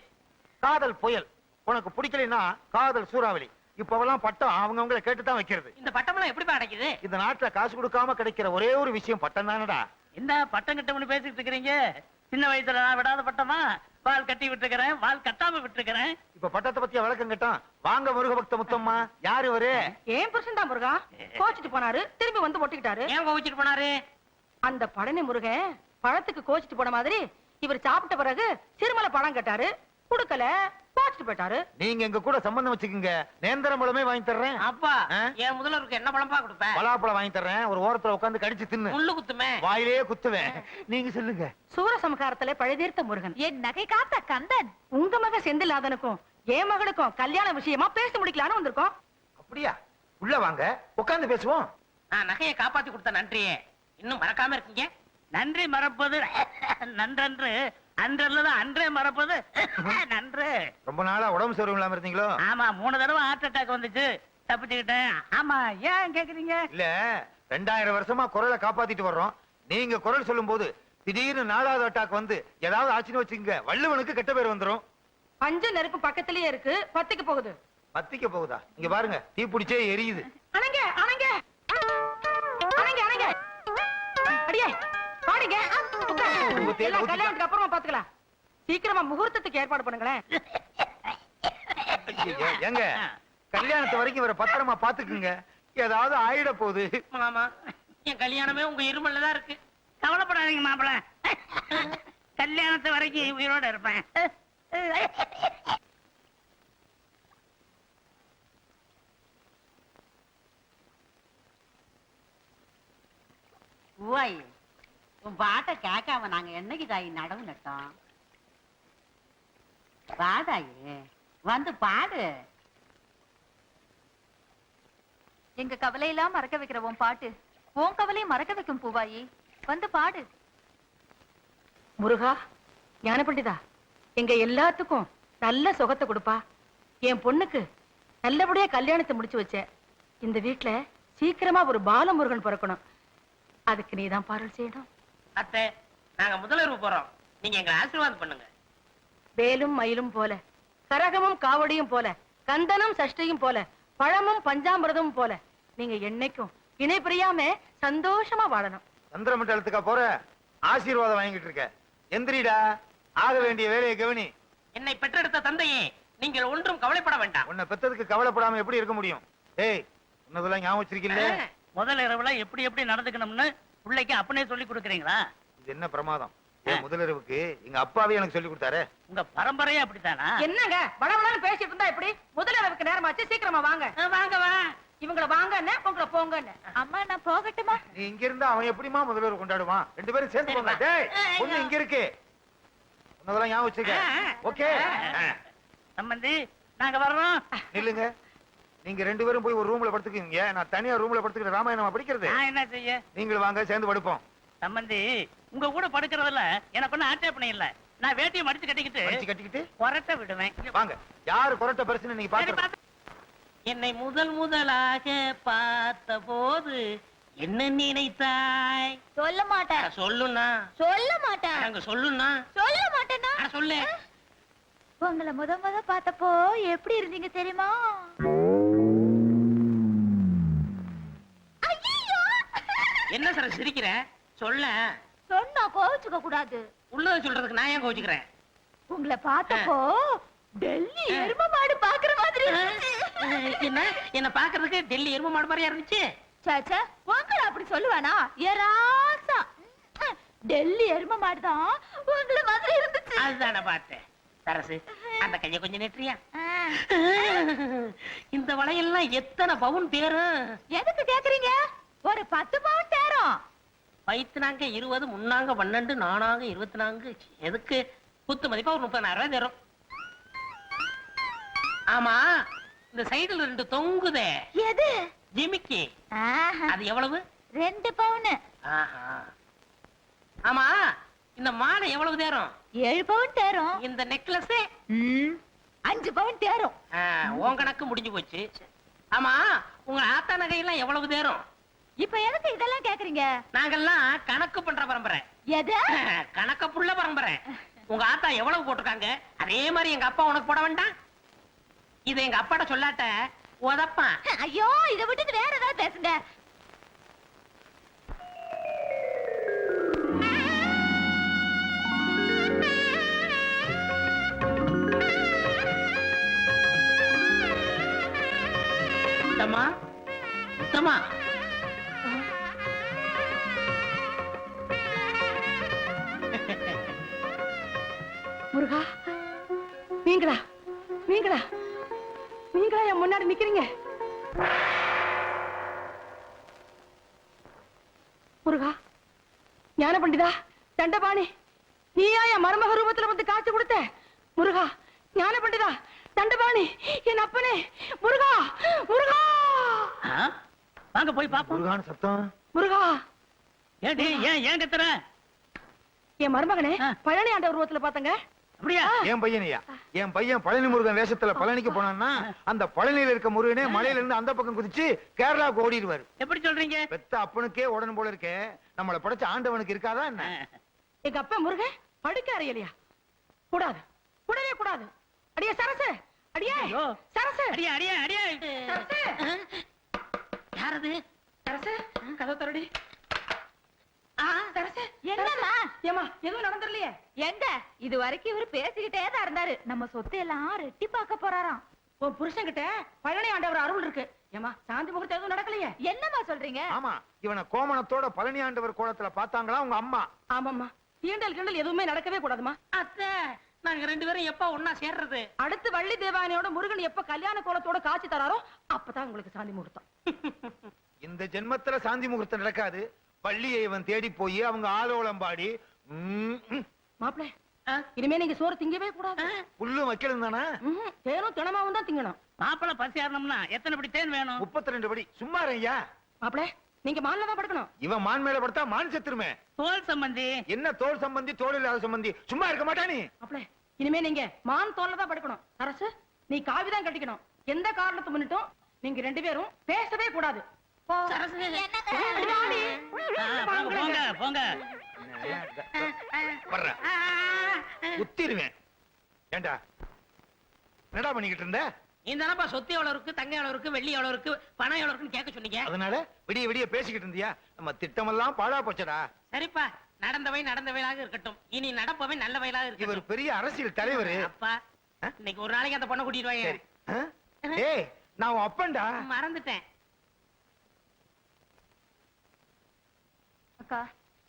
Speaker 8: காதல் புயல். உனக்கு பிடிக்கலைன்னா காதல் சூறாவளி. இப்பவெல்லாம் பட்டம் அவங்கவங்களை கேட்டுதான் வைக்கிறது.
Speaker 9: இந்த பட்டம்லாம் எப்படிப்பா கிடைக்குது?
Speaker 8: இந்த நாட்டுல காசு கொடுக்காம கிடைக்கிற ஒரே ஒரு விஷயம் பட்டம் தானடா.
Speaker 9: என்ன பட்டம் கிட்டம்னு பேசிட்டு இருக்கிறீங்க? சின்ன வயசுல நான் விடாத பட்டமா? வால் கட்டி விட்டுருக்கிறேன், வால் கட்டாம விட்டுருக்கிறேன்.
Speaker 8: இப்ப பட்டத்தை பத்திய விளக்கம் கேட்டான். வாங்க முருக பக்த முத்தம்மா. யாரு இவரு?
Speaker 4: ஏன் புருஷன் தான் முருகா. கோச்சிட்டு போனாரு, திரும்பி வந்து ஒட்டிக்கிட்டாரு.
Speaker 9: ஏன் கோவிச்சிட்டு போனாரு?
Speaker 4: அந்த பழனி முருகன் பழத்துக்கு கோச்சிட்டு போன மாதிரி இவர் சாப்பிட்ட பிறகு சிறுமலை பழம் கேட்டாரு, குடுக்கல, கோச்சிட்டு போயிட்டாரு.
Speaker 8: நீங்க எங்க கூட சம்பந்தம் வச்சுக்கோங்க. நேந்திரம் பழமே வாங்கி தர்றேன்.
Speaker 9: அப்பா, என் முதல்வருக்கு என்ன பழம்பா கொடுப்பேன்?
Speaker 8: பலாப்பழம் வாங்கி தர்றேன். ஒரு ஓரத்துல உட்கார்ந்து கடிச்சு தின்னு.
Speaker 9: முள்ளு குத்துமே.
Speaker 8: வாயிலே குத்துவேன். நீங்க சொல்லுங்க.
Speaker 4: சூரசம்ஹாரத்துல பழுதீர்த்த முருகன்.
Speaker 3: என் நகை காத்த கந்தன்.
Speaker 4: உங்க மக செந்தில்லாதனுக்கும் என் மகனுக்கும் கல்யாண விஷயமா பேசி முடிக்கலான்னு வந்திருக்கோம்.
Speaker 8: அப்படியா? உள்ள வாங்க, உட்கார்ந்து பேசுவோம்.
Speaker 9: நான் நகையை காப்பாத்தி கொடுத்த நன்றியே இன்னும் மறக்காம இருக்கீங்க. நன்றி மறப்பது நன்றன்று, அன்றல்லதான் அன்றே மறப்பது நன்று.
Speaker 8: ரொம்ப நாளா உடம்பு சரியில்லாம இல்லாம இருந்தீங்களோ?
Speaker 9: ஆமா, 3 தடவை ஹார்ட் அட்டாக் வந்துச்சு, தப்பிச்சுக்கிட்டேன். ஆமா, ஏன் கேக்குறீங்க?
Speaker 8: இல்ல, 2000 வருஷமா குரலை காப்பாத்திட்டு வர்றோம். நீங்க குரல் சொல்லும் போது திடீர்னு 4வது அட்டாக் வந்து ஏதாவது ஆச்சுன்னு வச்சுக்கோங்க, வள்ளுவனுக்கு கெட்ட பேர் வந்துரும்.
Speaker 4: பஞ்ச நெருப்பு பக்கத்திலேயே இருக்கு, பத்திக்க போகுது.
Speaker 8: பத்திக்க போகுதா? இங்க பாருங்க, தீ பிடிச்சே எரியுது.
Speaker 4: அணங்க அணங்க அணங்க அணங்க. அடியே பாடுங்க. எல்லாம் கல்யாணத்துக்கு அப்புறமா பாத்துக்கலாம். சீக்கிரமா முகூர்த்தத்துக்கு ஏற்பாடு பண்ணுங்களேன்.
Speaker 8: எங்க கல்யாணத்து வரைக்கும் இவரை பத்திரமா பாத்துக்குங்க. ஏதாவது ஆயிட போகுது.
Speaker 9: ஆமா, என் கல்யாணமே உங்க இருமல்ல தான் இருக்கு. கவலைப்படாதீங்க மாப்பிள, கல்யாணத்து வரைக்கும் உயிரோட இருப்பேன்.
Speaker 11: ஓய், உன் பாட்டை கேட்காம நாங்க என்னைக்கு தாயி நடவு நட்டோம்? வாதாயி வந்து பாடு.
Speaker 3: எங்க கவலையெல்லாம் மறக்க வைக்கிற உன் பாட்டு உன் கவலையை மறக்க வைக்கும் பூவாயி. வந்து பாடு.
Speaker 4: முருகா, ஞான பண்டிதா, எங்க எல்லாத்துக்கும் நல்ல சுகத்தை கொடுப்பா. என் பொண்ணுக்கு நல்லபடியா கல்யாணத்தை முடிச்சு வச்ச. இந்த வீட்டுல சீக்கிரமா ஒரு பாலமுருகன் பிறக்கணும். அதுக்கு நீதான் பாருள் செய்யணும்.
Speaker 9: அத்தை, நாங்க முதலிரவு போறோம், நீங்க எங்களை ஆசீர்வாதம் பண்ணுங்க.
Speaker 4: வேலும் மயிலும் போல கரகமும் காவடியும் போல, கந்தனும் சஷ்டியும் போல, பழமும் பஞ்சாமிரதமும் போல நீங்க என்னைக்கும் இணை பிரியாம சந்தோஷமா வாழணும்.
Speaker 8: சந்திர மண்டலத்துக்கா போற? ஆசீர்வாதம் வாங்கிட்டு இருக்க. எந்திரிடா, ஆக வேண்டிய வேலையை கவனி.
Speaker 9: என்னை பெற்றெடுத்த தந்தையே, நீங்கள் ஒன்றும் கவலைப்பட வேண்டாம்.
Speaker 8: உன்னை பெத்ததுக்கு கவலைப்படாம எப்படி இருக்க முடியும்? ஏய், உன்னதெல்லாம் ஞாபகம் வச்சிருக்கீல்ல?
Speaker 9: முதல் இரவுல எப்படி எப்படி நடந்துக்கணும்னு பிள்ளைக்கு அப்பனே சொல்லி கொடுக்குறீங்களா?
Speaker 8: இது என்ன பிரமாதம்? ஏன் முதலிரவுக்கு எங்க அப்பாவே எனக்கு சொல்லி கொடுத்தாரு.
Speaker 9: உங்க பரம்பரையே அப்படித்தானா?
Speaker 4: என்னங்க வடவடன்னு பேசிட்டு இருந்தா எப்படி? முதலிரவுக்கு நேரமாச்சு, சீக்கிரமா வாங்க.
Speaker 9: வாங்க வா.
Speaker 4: இவங்கள வாங்கன்னு உங்களை போங்கன்னு.
Speaker 3: அம்மா நான் போகட்டுமா?
Speaker 8: நீ இங்க இருந்தா அவன் எப்படிமா முதலிரவு கொண்டாடுவான்? ரெண்டு பேரும் சேர்ந்து போங்க. டேய், பொண்ணு இங்க இருக்கு. உன்னதெல்லாம் ஞாபகம் வச்சிருக்க. ஓகே.
Speaker 9: சம்பந்தி நாங்க வர்றோம்.
Speaker 8: நில்லுங்க. நீங்க ரெண்டு பேரும் போய் ஒரு ரூம்ல படுத்துக்கீங்க. நான் தனியா ரூம்ல படுத்துக்கிற ராமாயணமா படிக்கிறது.
Speaker 9: நான் என்ன செய்ய?
Speaker 8: நீங்களும் வாங்க, சேர்ந்து படுப்போம்.
Speaker 9: சம்பந்தி உங்க கூட படுக்கிறதுல எனக்கு ஒன்னும் ஆட்சேபணம் இல்ல. நான் வேட்டியை மடிச்சு கட்டிக்கிட்டு கொரட்டை விடுவேன்.
Speaker 8: வாங்க. யாரு கொரட்டை பெருசுன்னு நீங்க பாத்து.
Speaker 9: என்னை முதலாக பார்த்த போது என்ன நினைத்தாய்?
Speaker 3: சொல்ல மாட்டேன்.
Speaker 9: சொல்லுண்ணா.
Speaker 3: சொல்ல மாட்டேன்.
Speaker 9: அங்க சொல்லுண்ணா.
Speaker 3: சொல்ல மாட்டேனா?
Speaker 9: சொல்லு.
Speaker 3: உங்களை முத பார்த்தப்போ எப்படி இருந்தீங்க தெரியுமா?
Speaker 9: என்ன சார் சிரிக்கிற? சொல்ல.
Speaker 3: சொன்னா கோவிச்சுக்க கூடாது.
Speaker 9: உள்ளத சொல்றதுக்கு நான் ஏன் கோவிச்சுக்கிறேன்?
Speaker 3: உங்களை பார்த்தப்போ டெல்லி எரும மாடு பாக்குற மாதிரி
Speaker 9: என்ன பாக்குறதுக்கு டெல்லி எரும மாடு மாதிரியா இருந்துச்சு?
Speaker 3: சாச்சா, உங்களை அப்படி சொல்லுவானா? ஏராசா டெல்லி எரும மாடுதான் உங்களை மாதிரி இருந்துச்சு.
Speaker 9: அதுதான பார்த்தேன். சரசு, அந்த கைய கொஞ்சம் நெற்றியா? இந்த வளையெல்லாம் எத்தனை பவுன் தேரும்?
Speaker 3: எதுக்கு கேக்குறீங்க? ஒரு 10 பவுன் தேரும்.
Speaker 9: வயிற்றுனாங்க 20, முன்னாங்க 12, நானாங்க 24. எதுக்கு? குத்து மதிப்பா ஒரு 30,000 ரூபாய் தரும். ஆமா, இந்த சைடுல 2 தொங்குதே,
Speaker 3: எது?
Speaker 9: ஜிமிக்கி. அது எவ்வளவு?
Speaker 3: 2 பவுன்.
Speaker 9: ஆமா, இந்த மாலை எவ்வளவு தேரும்?
Speaker 3: 7 பவுன் தேரும்.
Speaker 9: இந்த நெக்லஸ்
Speaker 3: 5 பவுன் தேரும்.
Speaker 9: உன் கணக்கு முடிஞ்சு போச்சு. ஆமா, உங்க ஆத்தா நகையெல்லாம் எவ்வளவு தேரும்?
Speaker 3: இப்ப எதுக்கு இதெல்லாம் கேக்குறீங்க?
Speaker 9: நாங்கெல்லாம் கணக்கு பண்ற பரம்பரை.
Speaker 3: எது?
Speaker 9: கணக்க புள்ள பரம்பரை. உங்க ஆத்தா எவ்வளவு போட்டிருக்காங்க அதே மாதிரி எங்க அப்பா உனக்கு போட வேண்டாம்? இதை எங்க அப்பாட்ட சொல்லாட்ட உதப்பான்.
Speaker 3: ஐயோ, இதை விட்டுட்டு வேற ஏதாவது பேசுங்க.
Speaker 9: முத்தம்மா, முத்தம்மா.
Speaker 4: முருகா, நீங்களா நீங்களா நீங்களா என் முன்னாடி நிக்கிறீங்க? முருகா, ஞான பண்டிதா, தண்டபாணி, நீயா என் மருமக ரூபத்துல வந்து காட்சி கொடுத்த? முருகா, ஞான பண்டிதா, தண்டபாணி, என் அப்பனே, முருகா, முருகா.
Speaker 9: வாங்க போய் பாப்போம்.
Speaker 8: முருகான் சத்தம்.
Speaker 4: முருகா,
Speaker 9: ஏடி ஏன் கத்துற?
Speaker 4: என் மருமகனே பழனி ஆண்ட உருவத்துல பாத்தங்க.
Speaker 9: அப்படியா?
Speaker 8: என் பையனையா? என் பையன் பழனி முருகன் வேஷத்துல பழனிக்கு போனான்னா அந்த பழனியில இருக்க முருகனே மலையில இருந்து அந்த பக்கம் குதிச்சு கேரளாவுக்கு ஓடிடுவாரு.
Speaker 9: எப்படி சொல்றீங்க?
Speaker 8: பெத்த அப்பனுக்கே உடனே போல இருக்கே, நம்மளை படைச்ச ஆண்டவனுக்கு இருக்காதா என்ன?
Speaker 4: எங்க அப்பா முருகன் படுக்க அறையலையா? கூடாது, கூடவே கூடாது. அடியே சரசு, அடியே சரசு,
Speaker 9: அடியே அடியே அடியே.
Speaker 4: சரசு.
Speaker 9: யாரது?
Speaker 4: சரசு, கதவு தரடி. சரசு,
Speaker 3: என்னம்மா?
Speaker 4: ஏமா எதுவும் நடந்துடலையே?
Speaker 3: எங்க இது வரைக்கும் இவரு பேசிக்கிட்டே தான் இருந்தாரு. நம்ம சொத்தை எல்லாம் ரெட்டி பார்க்க போறாராம்.
Speaker 4: உன் புருஷன் கிட்ட பழனி ஆண்டவர் அருள் இருக்கு. ஏமா சாந்தி முகூர்த்தம் எதுவும் நடக்கலையே?
Speaker 3: என்னம்மா சொல்றீங்க?
Speaker 8: ஆமா, இவனை கோமணத்தோட பழனி ஆண்டவர் கோலத்துல பாத்தாங்களா உங்க அம்மா?
Speaker 4: ஆமாம்மா, தீண்டல் கிண்டல் எதுவுமே நடக்கவே கூடாதுமா.
Speaker 9: அத்தை, நாங்க 2 பேரும் எப்ப ஒன்னா சேர்றது?
Speaker 4: அடுத்து வள்ளி தேவானையோட முருகன் எப்ப கல்யாண கோலத்தோட காட்சி தராரோ அப்பதான் உங்களுக்கு சாந்தி முகூர்த்தம்.
Speaker 8: இந்த ஜென்மத்துல சாந்தி முகூர்த்தம் நடக்காது. பள்ளியை இவன் தேடி போய் அவங்க ஆலோலம் பாடி
Speaker 4: மாப்பிள, இனிமே நீங்க சோறு திங்கவே கூடாது.
Speaker 8: புல்லு வைக்கணும் தானே?
Speaker 4: தேனும் தினமாவும் தான் திங்கணும்.
Speaker 9: மாப்பிள பசி ஆறணும்னா எத்தனை படி தேன் வேணும்?
Speaker 8: 32 படி. சும்மா ஐயா.
Speaker 4: மாப்பிள, நீங்க மான்ல தான் படுக்கணும்.
Speaker 8: இவன் மான் மேல படுத்தா மான் செத்துருமே.
Speaker 9: தோல் சம்பந்தி.
Speaker 8: என்ன தோல் சம்பந்தி? தோல் இல்லாத சம்பந்தி. சும்மா இருக்க மாட்டா நீ?
Speaker 4: மாப்பிள, இனிமே நீங்க மான் தோல்ல தான் படுக்கணும். அரசு, நீ காவிதான் கட்டிக்கணும். எந்த காரணத்தை முன்னிட்டும் நீங்க 2 பேரும் பேசவே கூடாது.
Speaker 9: போங்க போங்க.
Speaker 8: உத்திருவேன். ஏண்டா என்னடா பண்ணிக்கிட்டு இருந்த?
Speaker 9: நீ தானப்பா சொத்து எவ்வளவு இருக்கு, தங்கம் எவ்வளவு இருக்கு, வெள்ளி எவ்வளவு இருக்கு, பணம் எவ்வளவு இருக்குன்னு கேட்க சொன்னீங்க.
Speaker 8: அதனால விடிய விடிய பேசிக்கிட்டு இருந்தியா? நம்ம திட்டமெல்லாம் பாழா போச்சடா.
Speaker 9: சரிப்பா, நடந்தவை நடந்தவையாக இருக்கட்டும், இனி நடப்பவை நல்ல வயலாக
Speaker 8: இவர்
Speaker 9: இருக்கட்டும்.
Speaker 8: பெரிய அரசியல் தலைவர்.
Speaker 9: அப்பா, இன்னைக்கு ஒரு நாளைக்கு அந்த பொண்ணை கூட்டிட்டு வாங்க.
Speaker 8: சரி. ஏய், நான் உன் அப்பன்டா.
Speaker 9: மறந்துட்டேன்.
Speaker 3: அக்கா,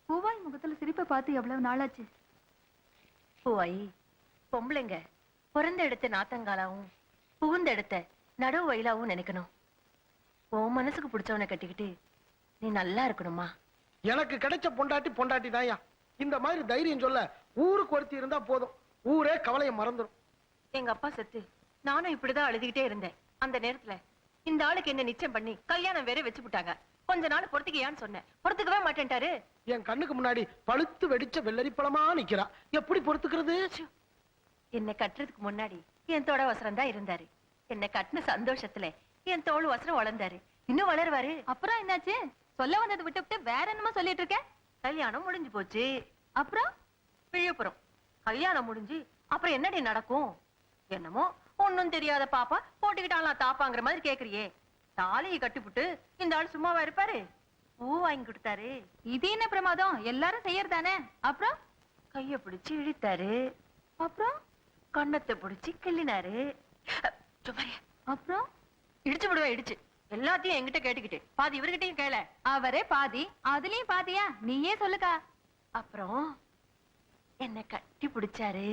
Speaker 3: பூவாய் முகத்துல சிரிப்பை பார்த்து எவ்வளவு நாளாச்சு?
Speaker 4: பூவாயி, பொம்பளைங்க பிறந்த இடத்த நாத்தங்காலாவும் புகுந்த இடத்த நடுவு வயலாவும் நினைக்கணும். உன் மனசுக்கு பிடிச்சவனை கட்டிக்கிட்டு நீ நல்லா இருக்கணுமா?
Speaker 12: எனக்கு கிடைச்ச பொண்டாட்டி பொண்டாட்டி தான்யா. இந்த மாதிரி தைரியம் சொல்ல ஊருக்கு ஒருத்தி இருந்தா போதும், ஊரே கவலையை மறந்துடும்.
Speaker 4: எங்க அப்பா செத்து நானும் இப்படிதான் அழுதுகிட்டே இருந்தேன். அந்த நேரத்துல இந்த ஆளுக்கு என்ன நிச்சயம் பண்ணி கல்யாணம் வேற வச்சு விட்டாங்க. கொஞ்ச நாள் பொறுத்துக்கையான்னு சொன்னேன், பொறுத்துக்கவே மாட்டேன்ட்டாரு.
Speaker 12: என் கண்ணுக்கு முன்னாடி பழுத்து வெடிச்ச வெள்ளரி பழமா நிக்கிறா, எப்படி பொறுத்துக்கிறது?
Speaker 4: என்னை கட்டுறதுக்கு முன்னாடி என் தோட வசரம் தான் இருந்தாரு. என்னை கட்டின சந்தோஷத்துல என் தோல் வசரம் வளர்ந்தாரு. இன்னும் வளருவாரு.
Speaker 3: அப்புறம் என்னாச்சு? சொல்ல வந்ததை விட்டு விட்டு வேற என்னமோ சொல்லிட்டு இருக்க.
Speaker 4: கல்யாணம் முடிஞ்சு போச்சு. அப்புறம் விழுப்புரம் கல்யாணம் முடிஞ்சு அப்புறம் என்னடி நடக்கும்? என்னமோ ஒண்ணும் தெரியாத பாப்பா போட்டுக்கிட்டாலாம் தாப்பாங்கிற மாதிரி கேக்குறியே. தாலியை கட்டிப்புட்டு இந்த ஆள் சும்மாவா இருப்பாரு? பூ வாங்கி கொடுத்தாரு.
Speaker 3: இது என்ன பிரமாதம்? எல்லாரும் செய்யறதானே. அப்புறம்
Speaker 4: கைய பிடிச்சு இழுத்தாரு.
Speaker 3: அப்புறம்
Speaker 4: கண்ணத்தை பிடிச்சு கிள்ளினாரு.
Speaker 3: அப்புறம்
Speaker 4: இடிச்சு விடுவேன், இடிச்சு. எல்லாத்தையும் என்கிட்ட கேட்டுக்கிட்டு பாதி இவர்கிட்டயும் கேள.
Speaker 3: அவரே பாதி, அதுலயும் பாதியா? நீயே சொல்லுக்கா.
Speaker 4: அப்புறம் என்ன கட்டி பிடிச்சாரு,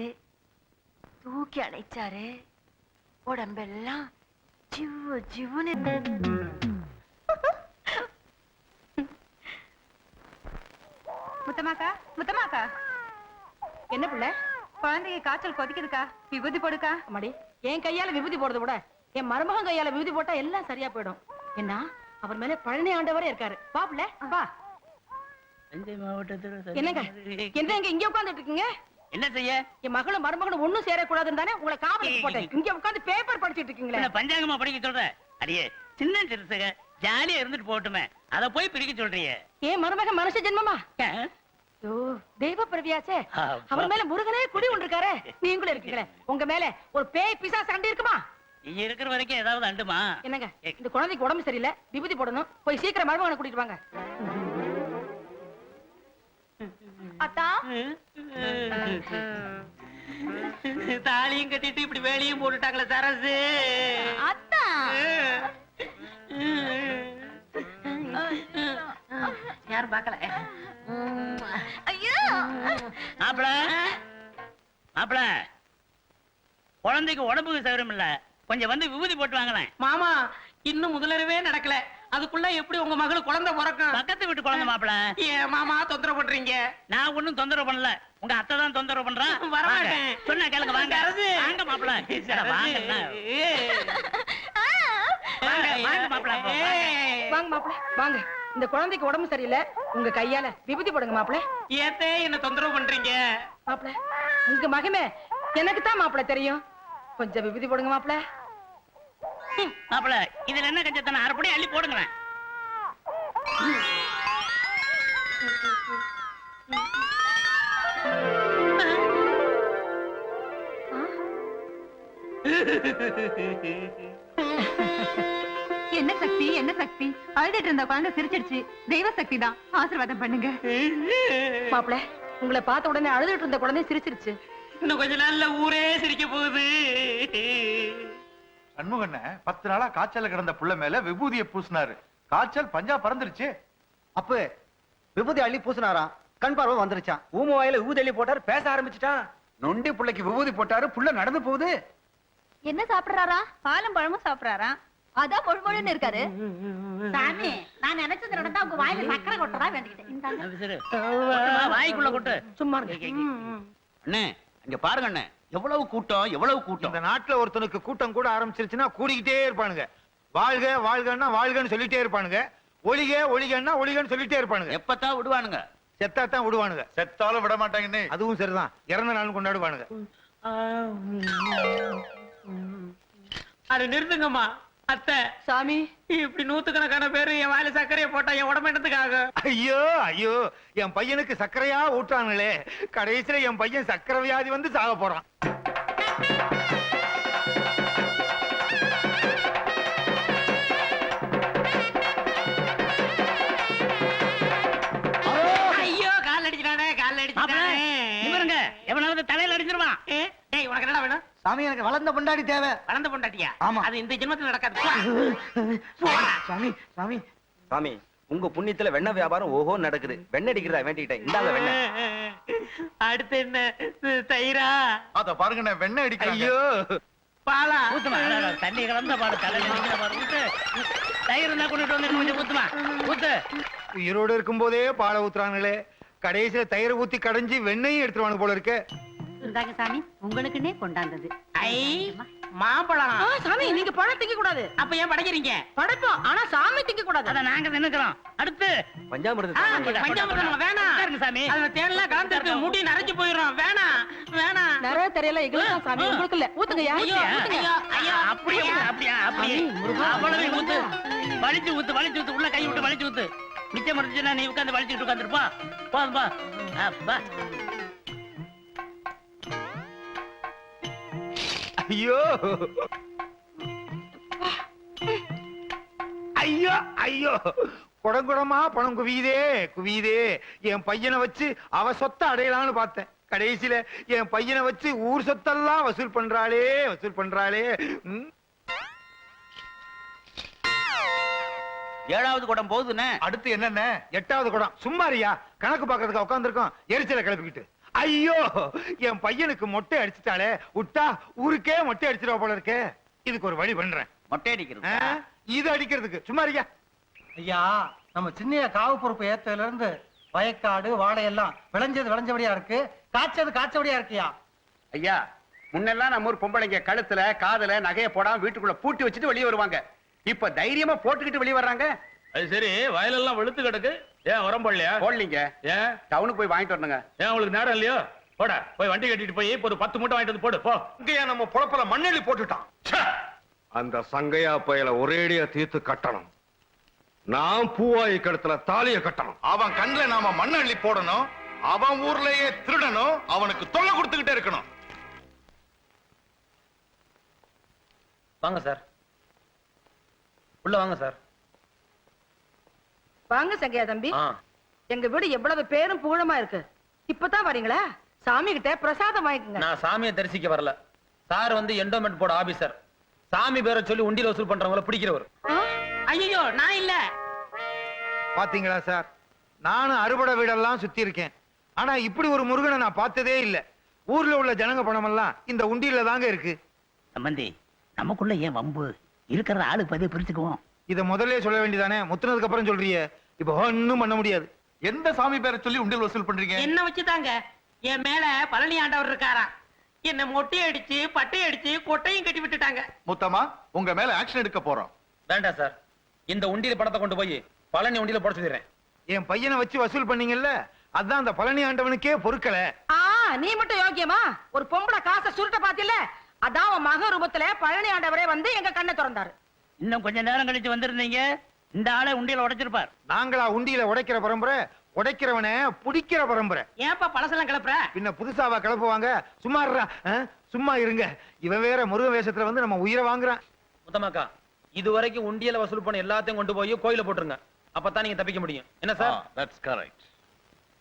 Speaker 4: தூக்கி அணைச்சாரு. உடம்பெல்லாம் ஜிவ்வு ஜிவ்வுன்னு.
Speaker 3: முத்தமாக்கா, முத்தமாக்கா,
Speaker 4: என்ன பிள்ளை?
Speaker 3: குழந்தைக்கு காய்ச்சல் கொதிக்குதுக்கா, விபூதி போடுக்கா.
Speaker 4: அம்மாடி, என் கையால விபூதி போடுறத விட என் மருமகன் கையால விபூதி போட்டா எல்லாம் சரியா போயிடும். என்ன அவர் மேல பழனி ஆண்டவரே இருக்காரு. வா பிள்ளை, வா.
Speaker 9: தஞ்சை மாவட்டத்தில்
Speaker 4: என்னங்க என்னங்க இங்க உட்கார்ந்துட்டு இருக்கீங்க?
Speaker 9: என்ன செய்ய?
Speaker 4: என் மகளும் மருமகனும் ஒண்ணும் சேரக்கூடாதுன்னு தானே உங்களை காவலுக்கு போட்டேன். இங்க உட்கார்ந்து பேப்பர் படிச்சிட்டு இருக்கீங்களே.
Speaker 9: பஞ்சாங்கமா படிக்க சொல்ற? அடியே, சின்ன சிறுசுக ஜாலியா இருந்துட்டு போகட்டுமே, அத போய் பிடிக்க சொல்றீங்க.
Speaker 4: ஏன் மருமகன் மனுஷ ஜென்மமா? தெய்வ பிரவியாச்சே. அவர் மேல முருகனே குடி ஒன்று இருக்காரு. நீங்களும் இருக்கீங்களே, உங்க மேல ஒரு பேய் பிசாசு சண்டை இருக்குமா?
Speaker 9: நீங்க இருக்கிற வரைக்கும் ஏதாவது அண்டுமா?
Speaker 4: என்னங்க, இந்த குழந்தைக்கு உடம்பு சரியில்லை, விபூதி போடணும். போய் சீக்கிரம் மருமகனை கூட்டிட்டு வாங்க.
Speaker 3: அத்தா,
Speaker 9: தாலியும் கட்டிட்டு இப்படி வேலையும் போட்டுட்டாங்களே சரசு.
Speaker 3: அத்தா,
Speaker 9: யாரும் பாக்கல.
Speaker 3: ஐயோ,
Speaker 9: மாப்பிள, மாப்பிள, குழந்தைக்கு உடம்புக்கு சௌகரியம் இல்ல, கொஞ்சம் வந்து விபூதி போட்டு வாங்கலாம். மாமா, இன்னும் முதலரவே நடக்கல, அதுக்குள்ள எப்படி உங்க மகளுக்கு குழந்தை பிறக்கும்? பக்கத்து வீட்டு குழந்தை மாப்பிள. ஏன் மாமா தொந்தரவு பண்றீங்க? நான் ஒண்ணும் தொந்தரவு பண்ணல, உங்க அத்தை தான் தொந்தரவு பண்றான். வரமாட்டேன் சொன்ன கேளுங்க. வாங்க வாங்க மாப்பிள, வாங்க மாப்பிள,
Speaker 4: வாங்க மாப்பிள, வாங்க. இந்த குழந்தைக்கு உடம்பு சரியில்லை, உங்க கையால விபூதி போடுங்க மாப்பிள.
Speaker 9: ஏத்தே என்ன தொந்தரவு பண்றீங்க?
Speaker 4: மாப்பிள, உங்க மகிமை எனக்கு தான் மாப்பிள தெரியும். கொஞ்சம் விபூதி போடுங்க மாப்பிள.
Speaker 9: மாப்பிள, இதுல என்ன கஞ்சத்தன? அரைப்படி அள்ளி போடுங்களேன்.
Speaker 3: என்ன சக்தி, என்ன சக்தி? அழுதுட்டு இருந்த குழந்தை சிரிச்சிடுச்சு. தெய்வ சக்தி தான், ஆசீர்வாதம் பண்ணுங்க.
Speaker 4: மாப்பிள, உங்களை பார்த்த உடனே அழுதுட்டு இருந்த குழந்தை சிரிச்சிருச்சு.
Speaker 9: இன்னும் கொஞ்ச நாள்ல ஊரே சிரிக்க போகுது.
Speaker 10: சண்முகண்ண 10 நாளா காய்ச்சல கிடந்த புள்ள மேல விபூதியை பூசினாரு. காய்ச்சல் பஞ்சா பறந்துருச்சு.
Speaker 8: அப்ப விபூதி அள்ளி பூசினாராம், கண் பார்வை வந்துருச்சான். ஊம வாயில விபூதி அள்ளி போட்டாரு, பேச ஆரம்பிச்சுட்டான்.
Speaker 7: நொண்டி புள்ளைக்கு விபூதி போட்டாரு, புள்ள நடந்து போகுது.
Speaker 3: என்ன சாப்பிடுறாரா? பாலும் பழமும் சாப்பிடுறாரா? அதான் மொழிமொழின்னு இருக்காரு.
Speaker 11: சாமி, நான் நினைச்சது நடந்தா உங்க வாயில சக்கரை கொட்டதா வேண்டிக்கிட்டேன்.
Speaker 9: வாய்க்குள்ள கொட்டு.
Speaker 4: சும்மா
Speaker 7: அண்ணே, இங்க பாருங்க அண்ணே, எவ்வளவு கூட்டம், எவ்வளவு கூட்டம்.
Speaker 8: இந்த நாட்டுல ஒருத்தனுக்கு கூட்டம் கூட ஆரம்பிச்சிருச்சுன்னா கூடிக்கிட்டே இருப்பானுங்க. வாழ்க வாழ்கன்னா வாழ்கன்னு சொல்லிட்டே இருப்பானுங்க, ஒளிக ஒளிகன்னா ஒளிகன்னு சொல்லிட்டே இருப்பானுங்க.
Speaker 7: எப்பத்தான் விடுவானுங்க?
Speaker 8: செத்தாத்தான் விடுவானுங்க.
Speaker 10: செத்தாலும் விட மாட்டாங்கன்னு.
Speaker 8: அதுவும் சரிதான், இறந்த நாளும் கொண்டாடுவானுங்க.
Speaker 9: அது நிறுத்துங்கம்மா. அத்தை,
Speaker 4: சாமி,
Speaker 9: இப்படி நூத்துக்கணக்கான பேரு என் வாயில சர்க்கரையை போட்டா என் உடம்பு என்னத்துக்காக?
Speaker 8: ஐயோ ஐயோ, என் பையனுக்கு சர்க்கரையா ஊட்டானுங்களே, கடைசியில என் பையன் சர்க்கரை வியாதி வந்து சாக போறான்.
Speaker 9: தலையில அடிச்சிருவான் டேய் உனக்கு என்னடா வேணும்?
Speaker 8: சாமி எனக்கு வளர்ந்த பொண்டாடி தேவை.
Speaker 9: வளர்ந்த பொண்டாட்டியா?
Speaker 8: ஆமா.
Speaker 9: அது இந்த ஜென்மத்துல நடக்காது.
Speaker 8: சாமி சாமி
Speaker 15: சாமி உங்க புண்ணியத்துல வெண்ணெய் வியாபாரம் ஓஹோ நடக்குது. வெண்ணெய் அடிக்கிறதா வேண்டிக்கிட்டேன். இந்தாங்க வெண்ணெய்.
Speaker 9: அடுத்து என்ன? தயிரா?
Speaker 10: அத பாருங்க நான் வெண்ணெய் அடிக்கிறேன்.
Speaker 8: ஐயோ
Speaker 9: பாலா? ஊத்துமா. தண்ணி கலந்த பாடு தலையில அடிக்கிற பாடு. ஊத்து. தயிர் இருந்தா கொண்டுட்டு வந்து கொஞ்சம் ஊத்துமா. ஊத்து.
Speaker 8: உயிரோடு இருக்கும் போதே பாலை ஊத்துறாங்களே, கடைசியில தயிரை ஊத்தி கடைஞ்சி வெண்ணையும் எடுத்துருவாங்க போல இருக்கு.
Speaker 11: இந்தாங்க சாமி, உங்களுக்குன்னே கொண்டாந்தது.
Speaker 9: ஐ மாம்பழம்.
Speaker 4: சாமி நீங்க பழம் திங்க கூடாது.
Speaker 9: அப்ப ஏன் படைக்கிறீங்க?
Speaker 4: படைப்போம், ஆனா சாமி திங்க கூடாது.
Speaker 9: அத நாங்க நினைக்கிறோம். அடுத்து
Speaker 15: பஞ்சாமிர்தம்
Speaker 9: பஞ்சாமிர்தம் வேணாம். இருங்க சாமி. அதுல தேன்லாம் கலந்துருக்கு. முடி நரைச்சு போயிடும். வேணாம் வேணாம்.
Speaker 4: நிறைய தெரியல எங்களுக்கு சாமி, உங்களுக்கு இல்ல. ஊத்துங்கயா.
Speaker 9: ஐயோ ஐயோ ஐயோ. அப்படியே அப்படியே அப்படியே அவ்வளவு ஊத்து. வலிச்சு ஊத்து வலிச்சு ஊத்து. உள்ள கை விட்டு வலிச்சு ஊத்து. மிச்சம் இருந்துச்சுன்னா நீ உட்காந்து வலிச்சுட்டு உட்காந்துருப்பா. போதும்பா. அப்பா.
Speaker 8: ஐயோ ஐயோ ஐயோ, குடங்குடமா பணம் குவியுதே குவியுதே. என் பையனை வச்சு அவ சொத்தை அடையலாம்னு பார்த்தேன். கடைசியில என் பையனை வச்சு ஊர் சொத்தெல்லாம் வசூல் பண்றாளே வசூல் பண்றாளே.
Speaker 15: ஏழாவது குடம் போகுதுண்ணே.
Speaker 8: அடுத்து என்னென்ன? எட்டாவது குடம். சும்மாரியா, கணக்கு பாக்குறதுக்கு உட்காந்துருக்கோம் எரிச்சலை கிளப்பிக்கிட்டு. ஐயோ, என் பையனுக்கு மொட்டை அடிச்சுட்டாலே, விட்டா ஊருக்கே மொட்டை அடிச்சிருவா போல இருக்கே. இதுக்கு ஒரு வழி பண்றேன்.
Speaker 15: மொட்டை அடிக்கிறது.
Speaker 8: இது அடிக்கிறதுக்கு சும்மாரியா.
Speaker 2: ஐயா, நம்ம சின்னைய காவு பொறுப்பு ஏத்ததுல இருந்து வயக்காடு வாழை எல்லாம் விளைஞ்சது விளைஞ்சபடியா இருக்கு, காய்ச்சது காய்ச்சபடியா இருக்கியா.
Speaker 7: ஐயா, முன்னெல்லாம் நம்ம ஊர் பொம்பளைங்க கழுத்துல காதுல நகைய போடாம வீட்டுக்குள்ள பூட்டி வச்சுட்டு வெளியே வருவாங்க. இப்ப தைரியமா போட்டுக்கிட்டு வெளியே வர்றாங்க.
Speaker 6: அது சரி, வயலெல்லாம் வெளுத்து கிடக்கு. ஏன் உரம் போடலையா?
Speaker 7: போடலீங்க.
Speaker 6: ஏன்?
Speaker 7: டவுனுக்கு போய் வாங்கிட்டு வரணுங்க.
Speaker 6: ஏன் உங்களுக்கு நேரம் இல்லையோ? போட, போய் வண்டி கட்டிட்டு போய் இப்போ ஒரு 10 மூட்டை வாங்கிட்டு வந்து போடு போ.
Speaker 5: இங்கேயா நம்ம பொழப்பல மண்ணெளி போட்டுட்டான்.
Speaker 13: அந்த சங்கையா பயல ஒரேடியா தீர்த்து கட்டணும். நான் பூவாயி கழுத்துல தாலிய கட்டணும்.
Speaker 5: அவன் கண்ணுல நாம மண்ணெளி போடணும். அவன் ஊர்லயே திருடணும். அவனுக்கு தொல்லை கொடுத்துக்கிட்டே இருக்கணும்.
Speaker 2: வாங்க சார், உள்ள வாங்க சார்.
Speaker 4: வாங்க சங்கையா தம்பி. எங்க வீடு எவ்வளவு பேரும் புகழமா இருக்கு. இப்பதான் வரீங்களா? சாமி கிட்ட பிரசாதம் வாங்கிக்கங்க.
Speaker 2: நான் சாமியை தரிசிக்க வரல. சார் வந்து எண்டோமெண்ட் போர்டு ஆபீசர். சாமி பேரை சொல்லி உண்டியில வசூல் பண்றவங்கள பிடிக்கிறவர்.
Speaker 9: ஐயோ நான் இல்ல.
Speaker 8: பாத்தீங்களா சார், நானும் அறுபடை வீடெல்லாம் சுத்தி இருக்கேன். ஆனா இப்படி ஒரு முருகனை நான் பார்த்ததே இல்ல. ஊர்ல உள்ள ஜனங்க பணம் எல்லாம் இந்த உண்டியில தாங்க இருக்கு.
Speaker 9: சம்பந்தி, நமக்குள்ள ஏன் வம்பு? இருக்கிற ஆளுக்கு பதிவு பிரிச்சுக்குவோம்.
Speaker 8: இத முதல்ல சொல்ல வேண்டியதானே, முத்துனதுக்கு அப்புறம் சொல்றியே. இப்ப ஒண்ணும் பண்ண முடியாது.
Speaker 10: எந்த சாமி பேரை சொல்லி உண்டியல் வசூல் பண்றீங்க?
Speaker 9: என்ன வச்சுதாங்க என் மேல பழனி ஆண்டவர் இருக்காராம். என்ன மொட்டை அடிச்சு பட்டை அடிச்சு கொட்டையும் கட்டி விட்டுட்டாங்க.
Speaker 10: மொத்தமா உங்க மேல ஆக்ஷன் எடுக்க போறோம்.
Speaker 2: வேண்டாம் சார், இந்த உண்டியில பணத்தை கொண்டு போய் பழனி உண்டியில போட சொல்லிடுறேன்.
Speaker 8: என் பையனை வச்சு வசூல் பண்ணீங்கல்ல, அதான் அந்த பழனி ஆண்டவனுக்கே பொறுக்கல.
Speaker 4: நீ மட்டும் யோக்கியமா? ஒரு பொம்பளை காசை சுருட்ட பாத்தில, அதான் உன் மக ரூபத்துல பழனி ஆண்டவரே வந்து எங்க கண்ணை திறந்தாரு.
Speaker 9: இன்னும் கொஞ்ச நேரம் கழிச்சு வந்திருந்தீங்க, இந்த ஆளை உண்டியில உடைச்சிருப்பார்.
Speaker 8: நாங்களா உண்டியில உடைக்கிற பரம்பரை? உடைக்கிறவனை புடிக்கிற பரம்பரை.
Speaker 9: ஏன்பா பழசெல்லாம் கிளப்புற?
Speaker 8: பின்ன புதுசாவா கிளப்புவாங்க? சும்மா இருடா. சும்மா இருங்க. இவன் வேற முருக வேஷத்துல வந்து நம்ம உயிரை வாங்குறான்.
Speaker 2: முத்தமாக்கா, இது வரைக்கும் உண்டியல வசூல் பண்ண எல்லாத்தையும் கொண்டு போய் கோயில போட்டுருங்க. அப்பதான் நீங்க தப்பிக்க முடியும். என்ன சார்?
Speaker 14: That's correct.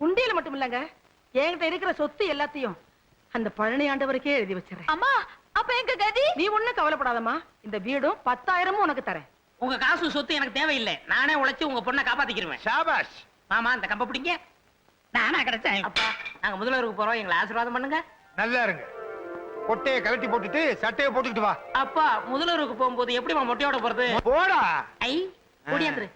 Speaker 4: உண்டியில மட்டும் இல்லங்க, என்கிட்ட இருக்கிற சொத்து எல்லாத்தையும் அந்த பழனி ஆண்டவருக்கே எழுதி வச்சிடறேன்.
Speaker 3: அம்மா, அப்ப எங்க கதி?
Speaker 4: நீ ஒண்ணும் கவலைப்படாதம்மா. இந்த வீடும் 10,000 உனக்கு தரேன்.
Speaker 9: உங்க காசு சொத்து எனக்கு தேவையில்லை. நானே உழைச்சு உங்க பொண்ணை காப்பாத்திக்கிருவேன்.
Speaker 8: ஷாபாஷ்.
Speaker 9: மாமா, அந்த கம்ப பிடிங்க. நானா கிடைச்சேன். அப்பா, நாங்க முதல்வருக்கு போறோம், எங்களை ஆசீர்வாதம் பண்ணுங்க.
Speaker 8: நல்லா இருங்க. கொட்டையை கழட்டி போட்டுட்டு சட்டையை போட்டுக்கிட்டு வா.
Speaker 9: அப்பா, முதல்வருக்கு போகும்போது எப்படிமா மொட்டையோட போறது?
Speaker 8: போடா.
Speaker 9: ஐ ஓடியாந்துரு.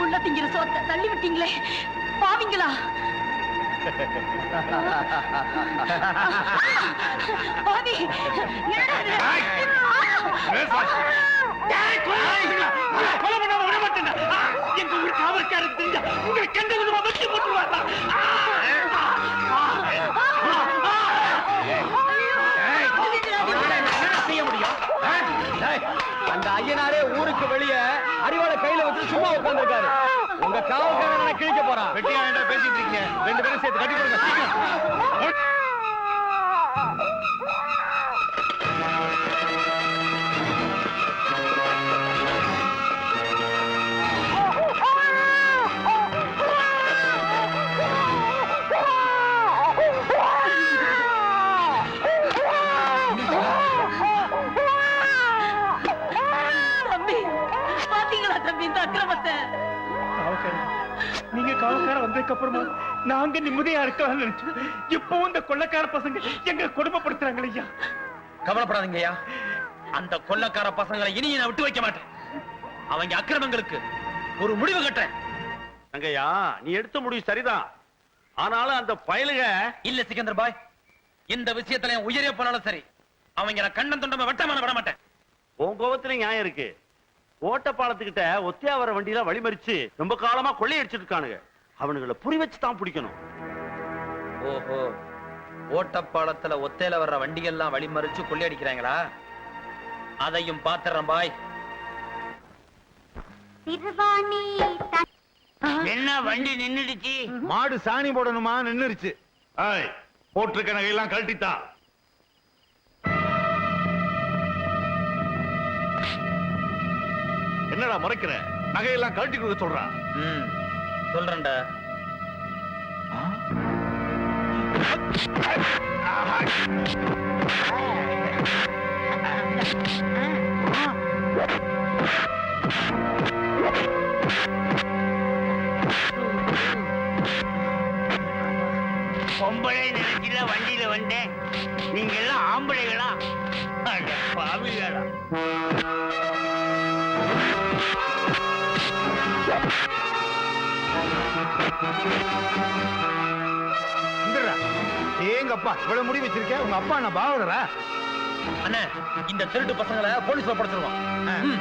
Speaker 3: உள்ள திங்கிற சோத்தை தள்ளி விட்டீங்களே பாவிங்களா. பாவி, என்னடா இது?
Speaker 9: கொலை பண்ணாம விட மாட்டேன். எங்க ஊர் காவல்காரர் தெரிஞ்சா உங்களை கண்ட விதமா வச்சு போட்டுருவாங்க. செய்ய முடியும்?
Speaker 15: அந்த ஐயனாரே ஊருக்கு வெளியே அறிவாளை கையில வச்சு சும்மா உட்கார்ந்திருக்காரு.
Speaker 6: உங்க காவல்காரனை கிழிக்க போறான்.
Speaker 8: வெட்டியா வேண்டாம் பேசிட்டு இருக்கீங்க, 2 பேரும் சேர்த்து கட்டி போடுங்க சீக்கிரம்.
Speaker 4: தம்பி பாத்தீங்களா தம்பி இந்த அக்கிரமத்தை?
Speaker 12: நீங்க காவல்கார வந்ததுக்கு அப்புறமா நாங்க நிம்மதியா இருக்கலாம்னு நினைச்சோம். இப்பவும் இந்த கொள்ளக்கார பசங்க எங்க கொடுமைப்படுத்துறாங்க ஐயா.
Speaker 2: கவலைப்படாதீங்க ஐயா, அந்த கொள்ளக்கார பசங்களை இனி நான் விட்டு வைக்க மாட்டேன். அவங்க அக்கிரமங்களுக்கு ஒரு முடிவு கட்டுறேன்.
Speaker 6: அங்கய்யா, நீ எடுத்த முடிவு சரிதான். ஆனாலும் அந்த பயலுக
Speaker 2: இல்ல சிக்கந்தர் பாய், இந்த விஷயத்துல என் உயிரே போனாலும் சரி, அவங்க நான் கண்ணன் தொண்டமா வெட்டமான விட மாட்டேன்.
Speaker 6: உன் கோபத்துல நியாயம் இருக்கு. ஓட்டப்பாலத்துக்கிட்ட ஒத்தியா வர வண்டியில வழிமறிச்சு ரொம்ப காலமா கொள்ளையடிச்சிட்டு இருக்கானுங்க. அவனுங்களை புரி வச்சு தான் பிடிக்கணும்.
Speaker 2: ஓஹோ, ஓட்டப்பாலத்துல ஒத்தையில வர்ற வண்டிகள்லாம் வழிமறிச்சு கொள்ளையடிக்கிறாங்களா? அதையும் பாத்துறேன் பாய்.
Speaker 9: என்ன வண்டி நின்னுடுச்சு?
Speaker 8: மாடு சாணி போடணுமா, நின்னுருச்சு.
Speaker 6: போட்டிருக்க நகையெல்லாம் கழட்டித்தான். என்னடா முறைக்கிற? நகையெல்லாம் கழட்டி கொடுக்க சொல்றான்.
Speaker 2: சொல்றேன்டா.
Speaker 9: பொம்பளை நினைச்சில வண்டியில வந்தேன். நீங்க எல்லாம் ஆம்பளைகளா? பாவிகளா?
Speaker 8: ஏங்கப்பா இவ்வளவு முடி வச்சிருக்க, உங்க அப்பா என்ன பாவலரா?
Speaker 2: அண்ணே, இந்த திருட்டு பசங்களை போலீஸ்ல படுத்துருவோம்.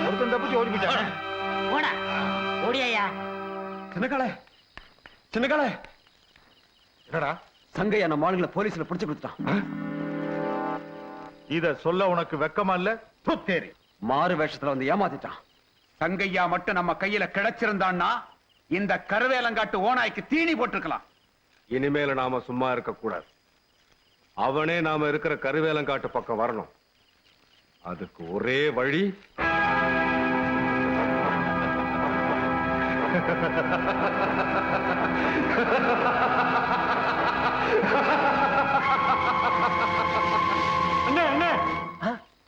Speaker 8: ஒருத்தன் தப்பிச்சு ஓடி போயிட்டான்.
Speaker 9: ஓடா ஓடியா?
Speaker 7: சின்னக்கால சின்னக்கால,
Speaker 8: என்னடா
Speaker 7: சங்கையா நம்ம ஆளுங்களை போலீஸ்ல பிடிச்சு கொடுத்துட்டான்.
Speaker 10: இத சொல்ல உனக்கு வெக்கமா இல்ல?
Speaker 8: துத்தேரி
Speaker 7: மாறு வேஷத்துல வந்து ஏமாத்திட்டான். சங்கையா மட்டும் நம்ம கையில கிடைச்சிருந்தான்னா இந்த கருவேலங்காட்டு ஓனாய்க்கு தீனி போட்டிருக்கலாம்.
Speaker 13: இனிமேல நாம சும்மா இருக்க கூடாது. அவனே நாம இருக்கிற கருவேலங்காட்டு பக்கம் வரணும். அதுக்கு ஒரே வழி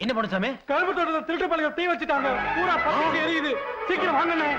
Speaker 2: என்ன பண்ணு சாமி?
Speaker 12: கரும்பு தோட்டத்தை திருட்டு பழக தீ வச்சுட்டாங்க. பூரா பக்கம் எரியுது. சீக்கிரம் வாங்கண்ணே.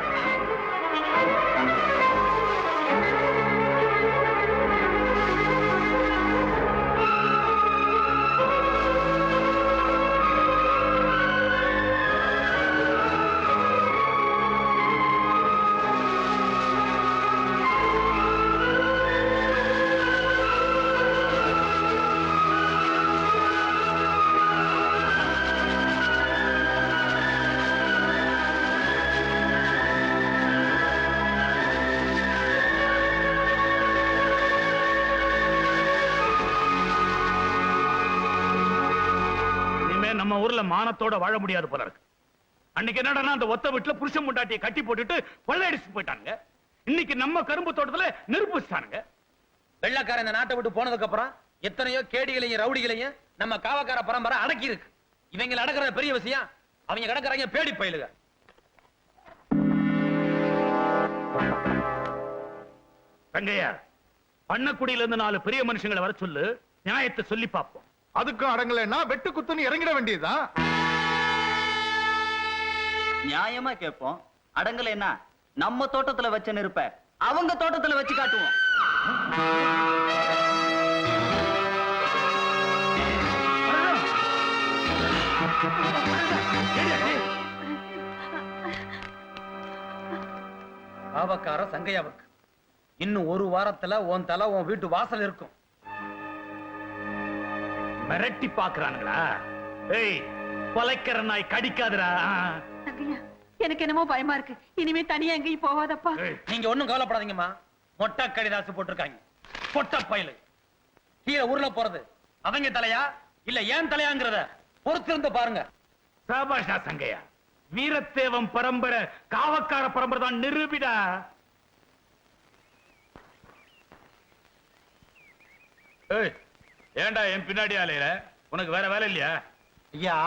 Speaker 6: நம்ம ஊர்ல மானத்தோட வாழ முடியாது போல இருக்கு. அன்னைக்கு என்னடா அந்த ஒத்த வீட்டுல புருஷன் முண்டாட்டியை கட்டி போட்டுட்டு கொள்ளையடிச்சு போயிட்டாங்க. இன்னைக்கு நம்ம கரும்பு தோட்டத்துல நெருப்பு வச்சானுங்க.
Speaker 2: வெள்ளக்காரன் இந்த நாட்டை விட்டு போனதுக்கு அப்புறம் எத்தனையோ கேடிகளையும் ரவுடிகளையும் நம்ம காவக்கார பரம்பரை அடக்கி இருக்கு. இவங்களை அடக்குறது பெரிய விஷயம். அவங்க கிடக்குறாங்க பேடி பயிலுக.
Speaker 6: தங்கையா, பண்ணக்குடியில இருந்து 4 பெரிய மனுஷங்களை வர சொல்லு, நியாயத்தை சொல்லி பார்ப்போம்.
Speaker 10: அதுக்கும் அடங்கலைன்னா வெட்டு குத்துன்னு இறங்கிட வேண்டியதுதான்.
Speaker 15: நியாயமா கேட்போம். அடங்கலைன்னா நம்ம தோட்டத்துல வச்ச நெருப்ப அவங்க தோட்டத்துல வச்சு காட்டுவோம்.
Speaker 2: காவக்கார சங்கையாவுக்கு இன்னும் ஒரு வாரத்துல உன் தலை உன் வீட்டு வாசல் இருக்கும்.
Speaker 6: மிரட்டி பாக்குறானுங்களா? ஏய், கொலைக்கிற நாய் கடிக்காதுடா.
Speaker 4: எனக்கு என்னமோ பயமா இருக்கு. இனிமே தனியா எங்கேயும் போகாதப்பா.
Speaker 2: நீங்க ஒண்ணும் கவலைப்படாதீங்கம்மா. மொட்டை கடிதாசு போட்டிருக்காங்க. பொட்ட பயிலு கீழே ஊர்ல போறது அவங்க தலையா இல்ல ஏன் தலையாங்கிறத பொறுத்திருந்து பாருங்க.
Speaker 6: சாபாஷா சங்கையா, வீரத்தேவம் பரம்பரை காவக்கார பரம்பரை தான் நிரூபிடா. ஏய், ஏன்டா என் பின்னாடி அலையில? உனக்கு வேற வேலை இல்லையா?
Speaker 10: ஐயா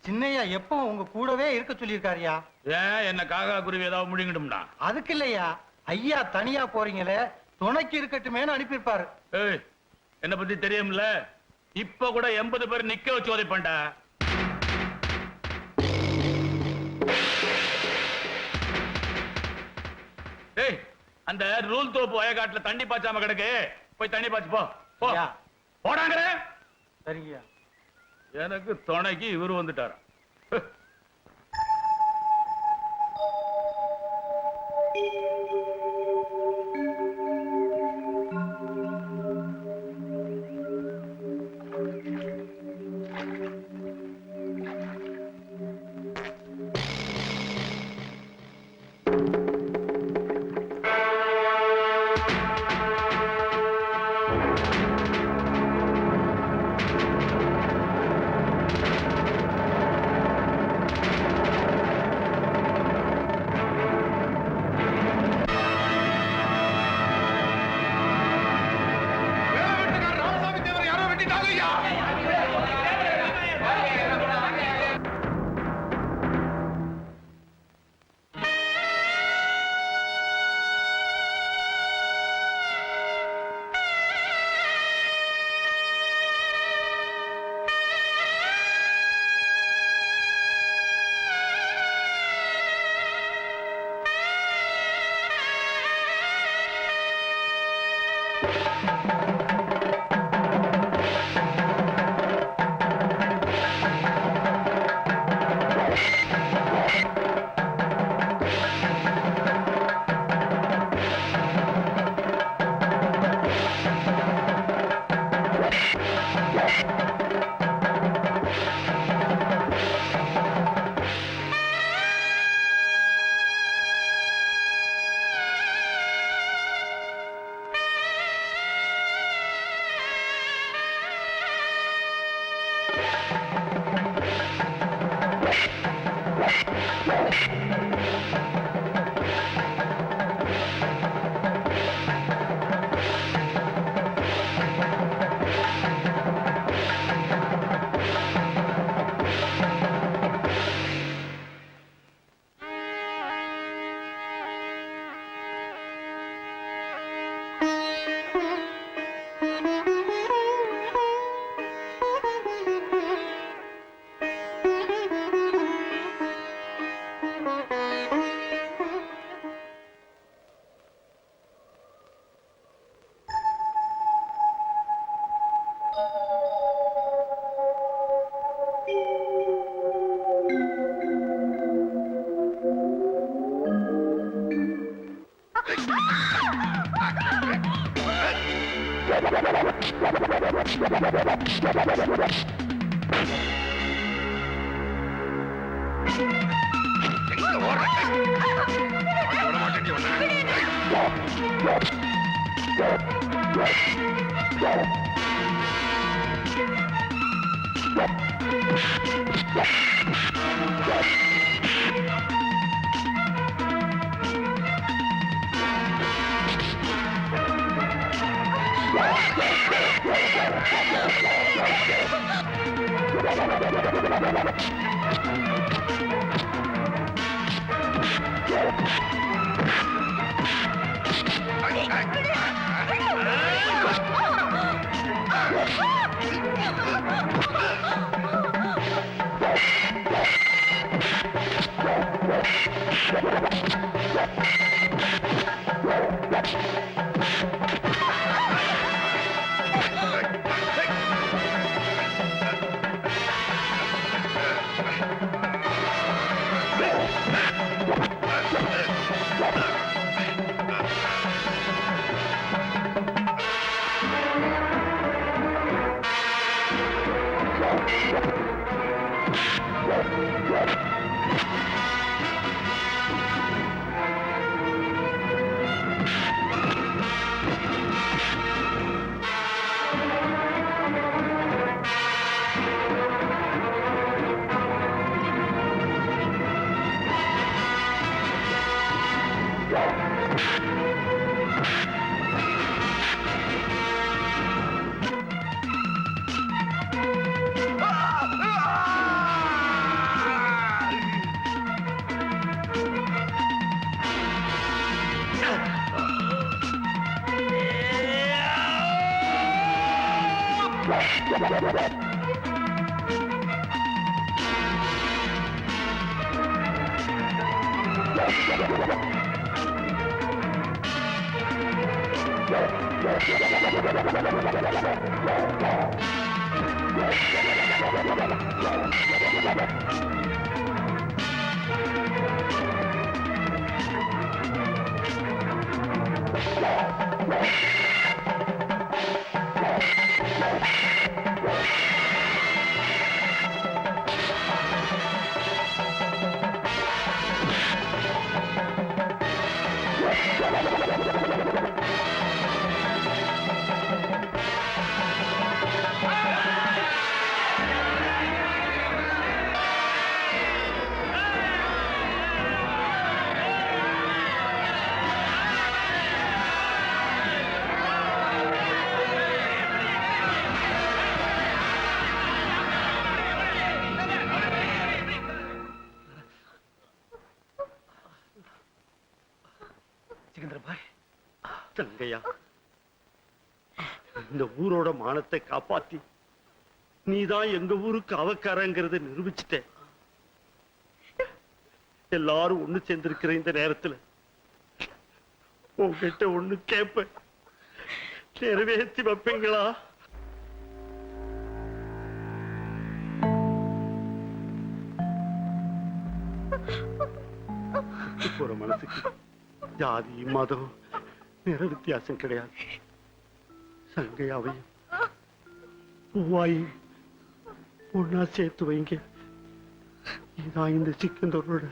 Speaker 10: சின்னையா எப்போ உங்க கூடவே இருக்க சொல்லியிருக்காருயா.
Speaker 6: ஏன் என்ன காக்கா குருவி ஏதாவது முழுங்கிடும்னா?
Speaker 10: அதுக்கு இல்லையா, ஐயா தனியா போறீங்களே துணைக்கு இருக்கட்டுமேன்னு அனுப்பியிருப்பாரு.
Speaker 6: ஏய், என்ன பத்தி தெரியும்ல? இப்ப கூட 80 பேர் நிக்க வச்சு உதைப்பேன்டா. ஏய், அந்த ரூல் தோப்பு வயக்காட்டுல தண்ணி பாய்ச்சாம கிடக்கு, போய் தண்ணி பாய்ச்சு போ. போ
Speaker 10: ஐயா.
Speaker 6: போடாங்கற.
Speaker 10: சரிங்கய்யா.
Speaker 6: எனக்கு துணைக்கு இவரு வந்துட்டாரா?
Speaker 12: தங்கையா, இந்த ஊரோட மானத்தை காப்பாத்தி நீதான் எங்க ஊருக்கு அவக்காரங்கிறத நிரூபிச்சுட்ட. எல்லாரும் ஒண்ணு சேர்ந்திருக்கிற இந்த நேரத்துல உங்ககிட்ட ஒண்ணு கேப்ப, நிறைவேற்றி வைப்பீங்களா? போற மனசுக்கு ஜாதி மதம் நிற வித்தியாசம் கிடையாது. சங்கையாவையும் பூவாயும் ஒன்னா சேர்த்து வைங்க. இதான் இந்த சிக்கந்தரோட